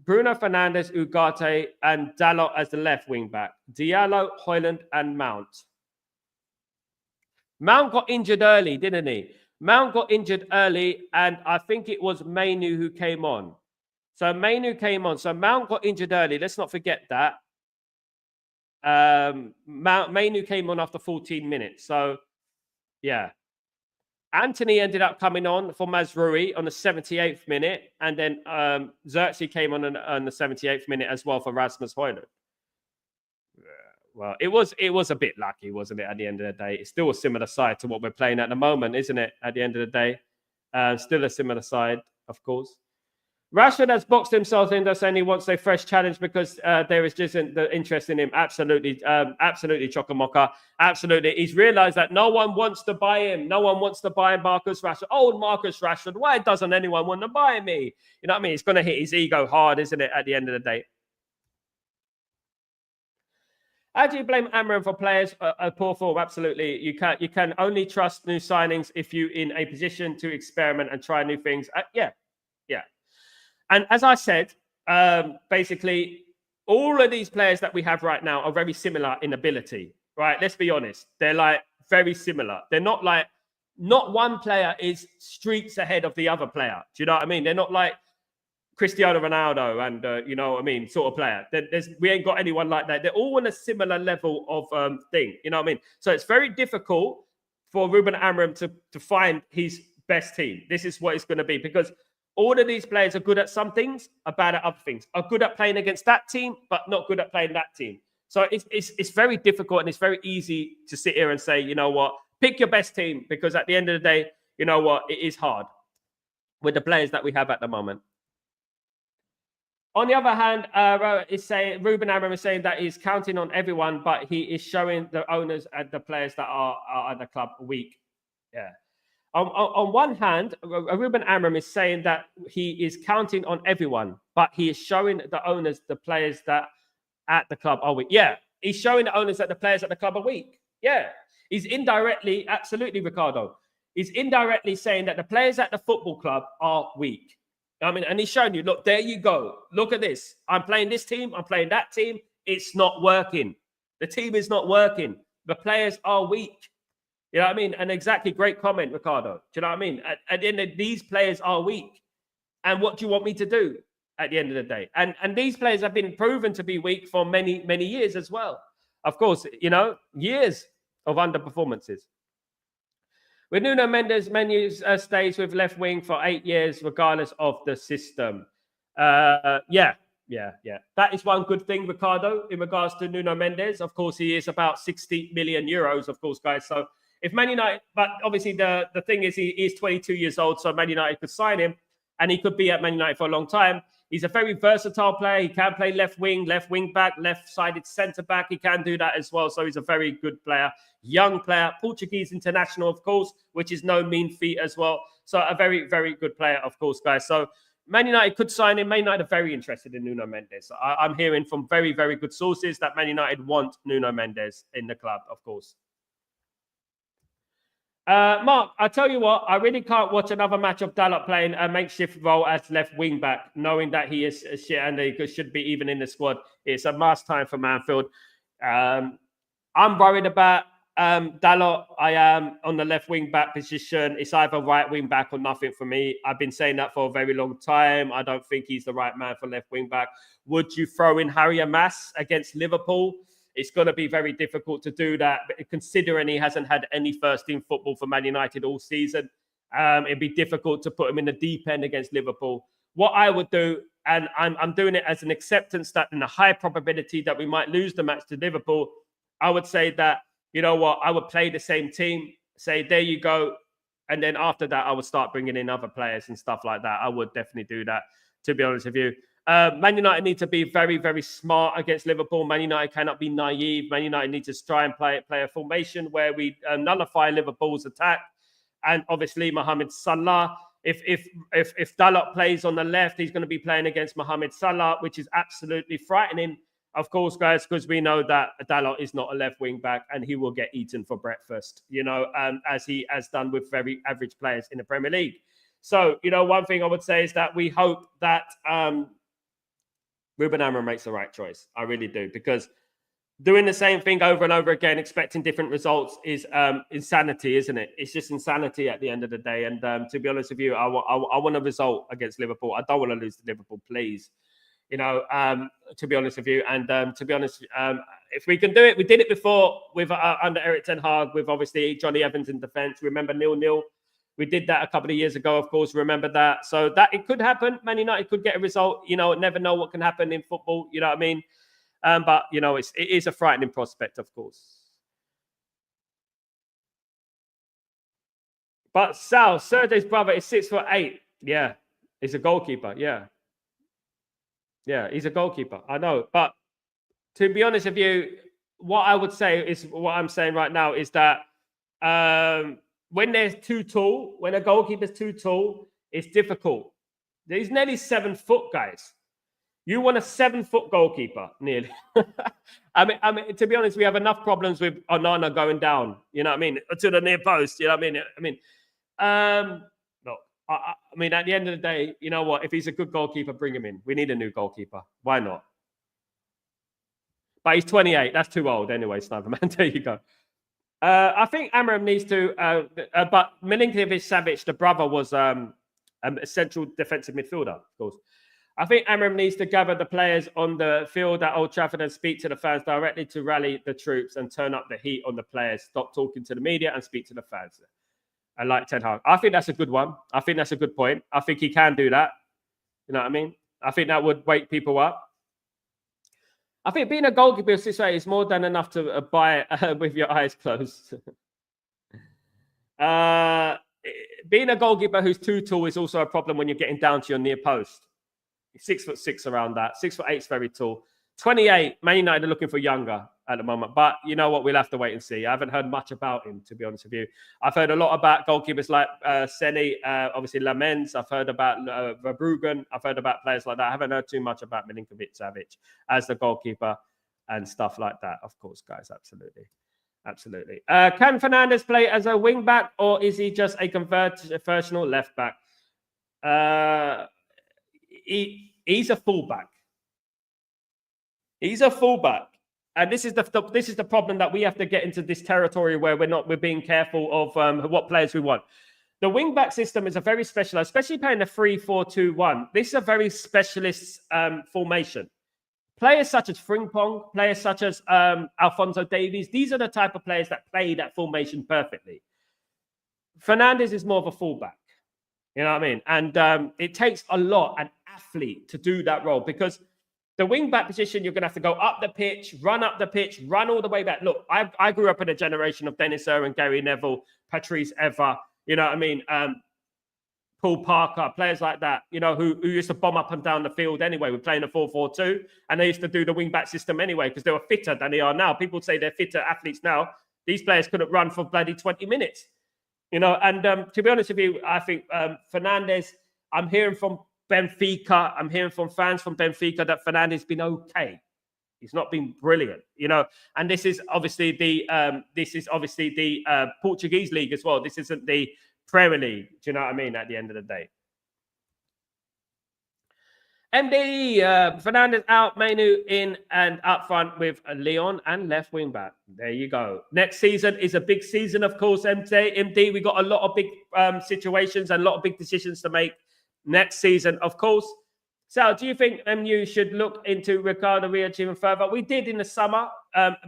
Bruno Fernandes, Ugarte, and Dalot as the left wing back. Diallo, Højlund, and Mount. Mount got injured early, didn't he? Mount got injured early, and I think it was Mainu who came on. So Mount got injured early. Let's not forget that. Mainu came on after 14 minutes. So, yeah. Anthony ended up coming on for Mazraoui on the 78th minute, and then Xerxes came on the 78th minute as well for Rasmus Højlund. Well, it was a bit lucky, wasn't it, at the end of the day? It's still a similar side to what we're playing at the moment, isn't it, at the end of the day? Still a similar side, of course. Rashford has boxed himself in, saying he wants a fresh challenge because there is just the interest in him. Absolutely, absolutely, Chocomoca. Absolutely. He's realised that no one wants to buy him. No one wants to buy Marcus Rashford. Oh, Marcus Rashford, why doesn't anyone want to buy me? You know what I mean? It's going to hit his ego hard, isn't it, at the end of the day? How do you blame Amorim for players poor form? Absolutely. You can only trust new signings if you're in a position to experiment and try new things. Yeah. And as I said, basically, all of these players that we have right now are very similar in ability, right? Let's be honest. They're like very similar. They're not like, not one player is streets ahead of the other player. Do you know what I mean? They're not like Cristiano Ronaldo and, you know what I mean, sort of player. We ain't got anyone like that. They're all on a similar level of thing. You know what I mean? So it's very difficult for Rúben Amorim to find his best team. This is what it's going to be, because all of these players are good at some things, are bad at other things, are good at playing against that team, but not good at playing that team. So it's very difficult, and it's very easy to sit here and say, you know what, pick your best team, because at the end of the day, you know what, it is hard with the players that we have at the moment. On the other hand, Rúben Amorim is saying that he's counting on everyone, but he is showing the owners and the players that are at the club weak. Yeah. On one hand, Rúben Amorim is saying that he is counting on everyone, but he is showing the owners, the players that at the club are weak. Yeah, he's showing the owners that the players at the club are weak. Yeah, he's indirectly, absolutely, Ricardo. He's indirectly saying that the players at the football club are weak. I mean, and he's showing you, look, there you go. Look at this. I'm playing this team. I'm playing that team. It's not working. The team is not working. The players are weak. You know what I mean? And exactly, great comment, Ricardo. Do you know what I mean? At the end of these players are weak. And what do you want me to do at the end of the day? And these players have been proven to be weak for many, many years as well. Of course, you know, years of underperformances. With Nuno Mendes, Menus stays with left wing for 8 years, regardless of the system. Yeah. That is one good thing, Ricardo, in regards to Nuno Mendes. Of course, he is about 60 million euros, of course, guys. So if Man United, but obviously the thing is he is 22 years old, so Man United could sign him. and he could be at Man United for a long time. He's a very versatile player. He can play left wing back, left-sided centre-back. He can do that as well. So he's a very good player, young player, Portuguese international, of course, which is no mean feat as well. So a very, very good player, of course, guys. So Man United could sign him. Man United are very interested in Nuno Mendes. I'm hearing from very, very good sources that Man United want Nuno Mendes in the club, of course. Mark, I tell you what, I really can't watch another match of Dalot playing a makeshift role as left wing back, knowing that he is shit and he should be even in the squad. It's a must time for Manfield. I'm worried about Dalot. I am on the left wing back position. It's either right wing back or nothing for me. I've been saying that for a very long time. I don't think he's the right man for left wing back. Would you throw in Harry Amass against Liverpool? It's going to be very difficult to do that, considering he hasn't had any first-team football for Man United all season. It'd be difficult to put him in the deep end against Liverpool. What I would do, and I'm doing it as an acceptance that in a high probability that we might lose the match to Liverpool, I would say that, you know what, I would play the same team, say, there you go. And then after that, I would start bringing in other players and stuff like that. I would definitely do that, to be honest with you. Man United need to be very, very smart against Liverpool. Man United cannot be naive. Man United need to try and play a formation where we nullify Liverpool's attack. And obviously, Mohamed Salah, if Dalot plays on the left, he's going to be playing against Mohamed Salah, which is absolutely frightening, of course, guys, because we know that Dalot is not a left wing back and he will get eaten for breakfast, you know, as he has done with very average players in the Premier League. So, you know, one thing I would say is that we hope that Rúben Amorim makes the right choice. I really do, because doing the same thing over and over again, expecting different results is insanity, isn't it? It's just insanity at the end of the day. And to be honest with you, I want a result against Liverpool. I don't want to lose to Liverpool, please. You know, to be honest with you. And to be honest, if we can do it, we did it before with under Erik ten Hag, with obviously Johnny Evans in defence. Remember 0-0? We did that a couple of years ago, of course. Remember that. So that it could happen. Man United could get a result. You know, never know what can happen in football. You know what I mean? But, you know, it is a frightening prospect, of course. But Sal, Sergej's brother is 6'8". Yeah, he's a goalkeeper. Yeah. Yeah, he's a goalkeeper. I know. But to be honest with you, what I would say is what I'm saying right now is that when they're too tall, when a goalkeeper's too tall, it's difficult. He's nearly 7 foot, guys. You want a 7 foot goalkeeper, nearly. I mean, to be honest, we have enough problems with Onana going down. You know what I mean? To the near post. You know what I mean? Look, I mean, at the end of the day, you know what? If he's a good goalkeeper, bring him in. We need a new goalkeeper. Why not? But he's 28. That's too old anyway, Sniper Man. There you go. I think Amorim needs to, but Milinkovic-Savic, the brother, was a central defensive midfielder, of course. I think Amorim needs to gather the players on the field at Old Trafford and speak to the fans directly to rally the troops and turn up the heat on the players. Stop talking to the media and speak to the fans. I like Ten Hag. I think that's a good one. I think that's a good point. I think he can do that. You know what I mean? I think that would wake people up. I think being a goalkeeper of 6'8" is more than enough to buy with your eyes closed. Being a goalkeeper who's too tall is also a problem when you're getting down to your near post. 6'6" around that. 6'8" is very tall. 28, Man United are looking for younger at the moment. But you know what? We'll have to wait and see. I haven't heard much about him, to be honest with you. I've heard a lot about goalkeepers like Seni, obviously Lamens. I've heard about Rúben. I've heard about players like that. I haven't heard too much about Milinkovic-Savic as the goalkeeper and stuff like that. Of course, guys, absolutely. Absolutely. Can Fernandes play as a wing-back, or is he just a conversational left-back? He's a full-back. He's a fullback, and this is the problem that we have to get into this territory where we're being careful of what players we want. The wing-back system is a very specialized, especially playing the 3-4-2-1. This is a very specialist formation. Players such as Frimpong, players such as Alphonso Davies, these are the type of players that play that formation perfectly. Fernandes is more of a fullback. You know what I mean? And it takes a lot, an athlete, to do that role, because the wing-back position, you're going to have to go up the pitch, run all the way back. Look, I grew up in a generation of Dennis Irwin, Gary Neville, Patrice Evra. You know what I mean? Paul Parker, players like that, you know, who used to bomb up and down the field anyway. We're playing a 4-4-2, and they used to do the wing-back system anyway because they were fitter than they are now. People say they're fitter athletes now. These players couldn't run for bloody 20 minutes, you know. And to be honest with you, I think Fernandes, I'm hearing from Benfica, I'm hearing from fans from Benfica that Fernandes has been okay. He's not been brilliant, you know. And this is obviously the Portuguese league as well. This isn't the Premier League. Do you know what I mean? At the end of the day, MD Fernandes out, Manu in and up front with Leon and left wing back. There you go. Next season is a big season, of course. MD, we got a lot of big situations and a lot of big decisions to make next season, of course. Sal, do you think MU should look into Ricardo Riach even further? We did in the summer.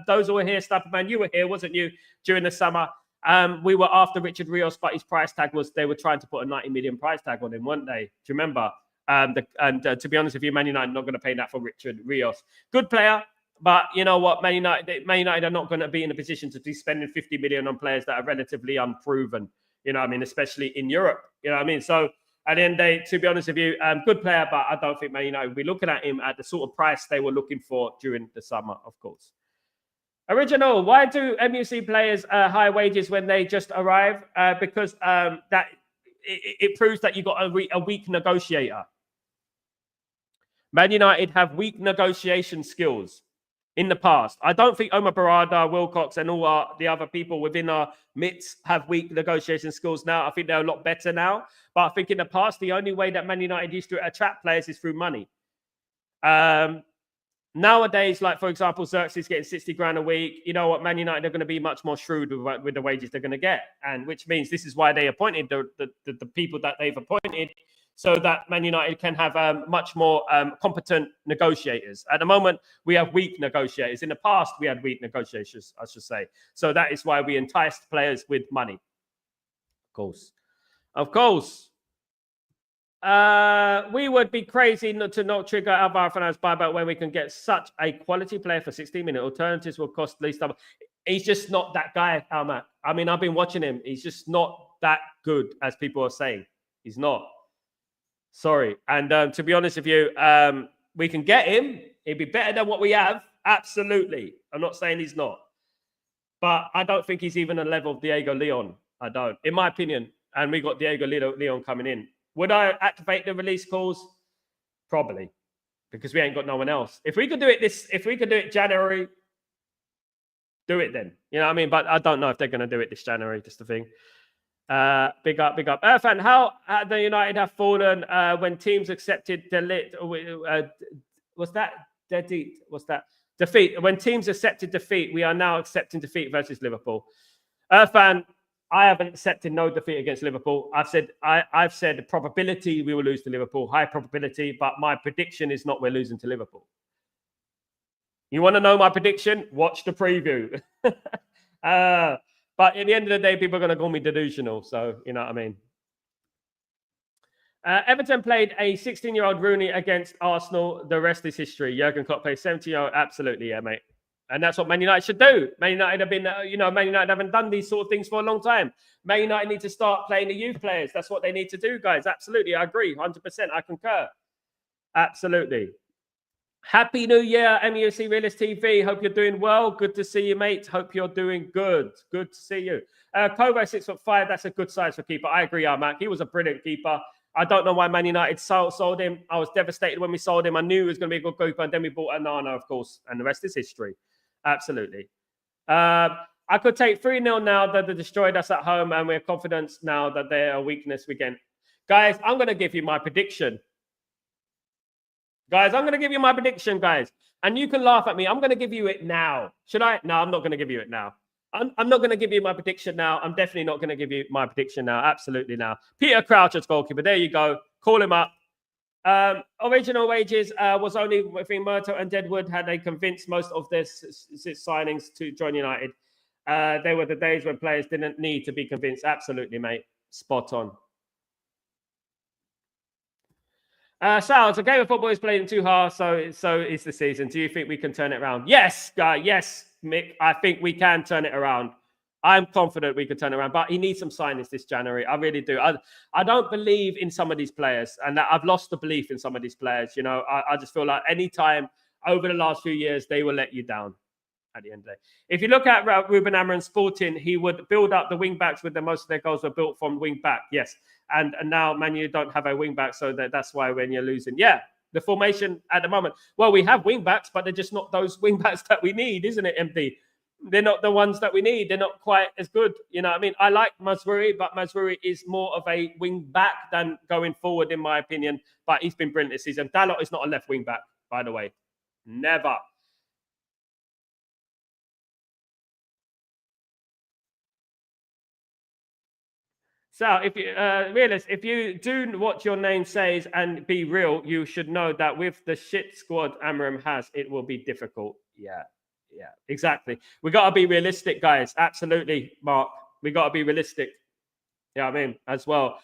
Those who were here, Stapperman, you were here, wasn't you, during the summer? We were after Richard Rios, but his price tag was, they were trying to put a 90 million price tag on him, weren't they? Do you remember? To be honest with you, Man United are not going to pay that for Richard Rios. Good player, but you know what? Man United are not going to be in a position to be spending 50 million on players that are relatively unproven. You know what I mean? Especially in Europe. You know what I mean? So, at the end of the day, to be honest with you, good player, but I don't think Man United will be looking at him at the sort of price they were looking for during the summer, of course. Original, why do MUC players high wages when they just arrive? Because that it proves that you got a weak negotiator. Man United have weak negotiation skills in the past. I don't think Omar Barada, Wilcox, and all the other people within our midst have weak negotiation skills now. I think they're a lot better now. But I think in the past, the only way that Man United used to attract players is through money. Nowadays, like, for example, Xerxes getting 60 grand a week. You know what? Man United are going to be much more shrewd with the wages they're going to get. And which means this is why they appointed the people that they've appointed, so that Man United can have much more competent negotiators. At the moment, we have weak negotiators. In the past, we had weak negotiators, I should say. So that is why we enticed players with money. Of course. Of course. We would be crazy to not trigger Alvaro Fernandes buyback when we can get such a quality player for 16 minutes. Alternatives will cost at least double. He's just not that guy, Almac. I mean, I've been watching him. He's just not that good, as people are saying. He's not. Sorry. And to be honest with you, we can get him. He'd be better than what we have. Absolutely. I'm not saying he's not. But I don't think he's even a level of Diego Leon. I don't. In my opinion. And we got Diego Leon coming in. Would I activate the release calls? Probably. Because we ain't got no one else. If we could do it January, do it then. You know what I mean? But I don't know if they're going to do it this January. Just the thing. Big up. Irfan, how the United have fallen when teams accepted defeat? When teams accepted defeat, we are now accepting defeat versus Liverpool. Irfan, I haven't accepted no defeat against Liverpool. I've said the probability we will lose to Liverpool, high probability, but my prediction is not we're losing to Liverpool. You want to know my prediction? Watch the preview. But at the end of the day, people are going to call me delusional. So, you know what I mean? Everton played a 16-year-old Rooney against Arsenal. The rest is history. Jurgen Klopp played 17-year-old. Absolutely, yeah, mate. And that's what Man United should do. Man United have been, Man United haven't done these sort of things for a long time. Man United need to start playing the youth players. That's what they need to do, guys. Absolutely, I agree. 100%, I concur. Absolutely. Happy New Year, MUC Realist TV. Hope you're doing well. Good to see you, mate. Hope you're doing good. Good to see you. Kovo 6'5". That's a good size for keeper. I agree, Armac. He was a brilliant keeper. I don't know why Man United sold him. I was devastated when we sold him. I knew he was going to be a good keeper, and then we bought Anana, of course, and the rest is history. Absolutely. I could take 3-0 now that they destroyed us at home, and we're confident now that they're a weakness again. Guys, I'm going to give you my prediction. Guys, I'm going to give you my prediction, guys. And you can laugh at me. I'm going to give you it now. Should I? No, I'm not going to give you it now. I'm not going to give you my prediction now. I'm definitely not going to give you my prediction now. Absolutely now. Peter Crouch as goalkeeper. There you go. Call him up. Original wages was only, I think, Murto and Deadwood had they convinced most of their signings to join United. They were the days when players didn't need to be convinced. Absolutely, mate. Spot on. Sal, the game of football is played in too hard, so is the season. Do you think we can turn it around? Yes, yes, Mick. I think we can turn it around. I'm confident we could turn around, but he needs some signings this January. I really do. I don't believe in some of these players, and I've lost the belief in some of these players. You know, I just feel like any time over the last few years, they will let you down at the end of the day. If you look at Rúben Amorim Sporting, he would build up the wing backs with most of their goals were built from wing back. Yes. And now Man U don't have a wing back, so that's why when you're losing. Yeah, the formation at the moment. Well, we have wing backs, but they're just not those wing backs that we need, isn't it, MD? They're not the ones that we need. They're not quite as good. You know what I mean? I like Mazraoui, but Mazraoui is more of a wing back than going forward, in my opinion. But he's been brilliant this season. Dalot is not a left wing back, by the way. Never. So, if you realist, if you do what your name says and be real, you should know that with the shit squad Amorim has, it will be difficult. Yeah, exactly. We got to be realistic, guys. Absolutely, Mark. We got to be realistic. Yeah, I mean, as well.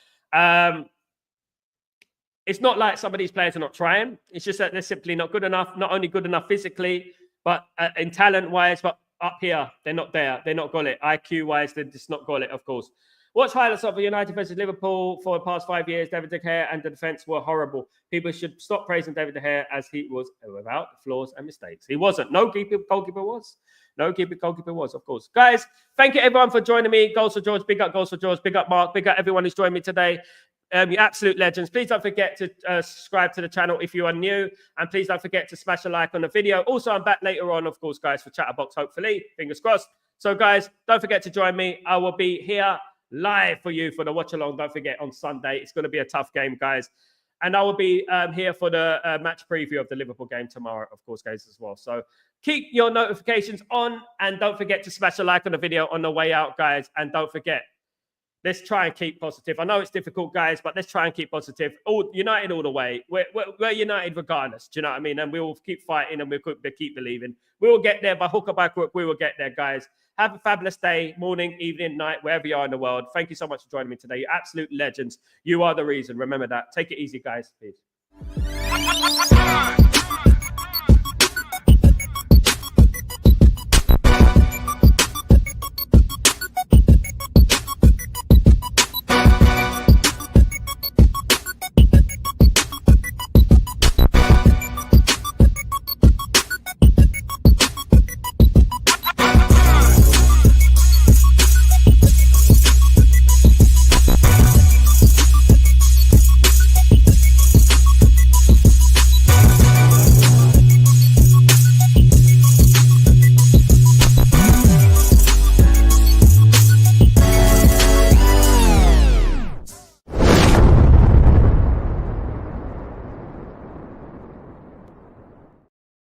It's not like some of these players are not trying. It's just that they're simply not good enough. Not only good enough physically, but in talent-wise, but up here, they're not there. They're not got it. IQ-wise, they're just not got it, of course. Watch highlights of the United versus Liverpool for the past 5 years. David De Gea and the defense were horrible. People should stop praising David De Gea as he was without flaws and mistakes. He wasn't. No goalkeeper was. No goalkeeper was, of course. Guys, thank you everyone for joining me. Goals for George. Big up Goals for George. Big up Mark. Big up everyone who's joined me today. You absolute legends. Please don't forget to subscribe to the channel if you are new. And please don't forget to smash a like on the video. Also, I'm back later on, of course, guys, for Chatterbox, hopefully. Fingers crossed. So, guys, don't forget to join me. I will be here live for you for the watch along. Don't forget on Sunday. It's going to be a tough game, guys. And I will be here for the match preview of the Liverpool game tomorrow, of course, guys, as well. So keep your notifications on and don't forget to smash a like on the video on the way out, guys. And don't forget, let's try and keep positive. I know it's difficult, guys, but let's try and keep positive. All united all the way. We're united regardless. Do you know what I mean? And we will keep fighting and we'll keep believing. We will get there by hook or by crook. We will get there, guys. Have a fabulous day, morning, evening, night, wherever you are in the world. Thank you so much for joining me today. You're absolute legends. You are the reason. Remember that. Take it easy, guys. Peace.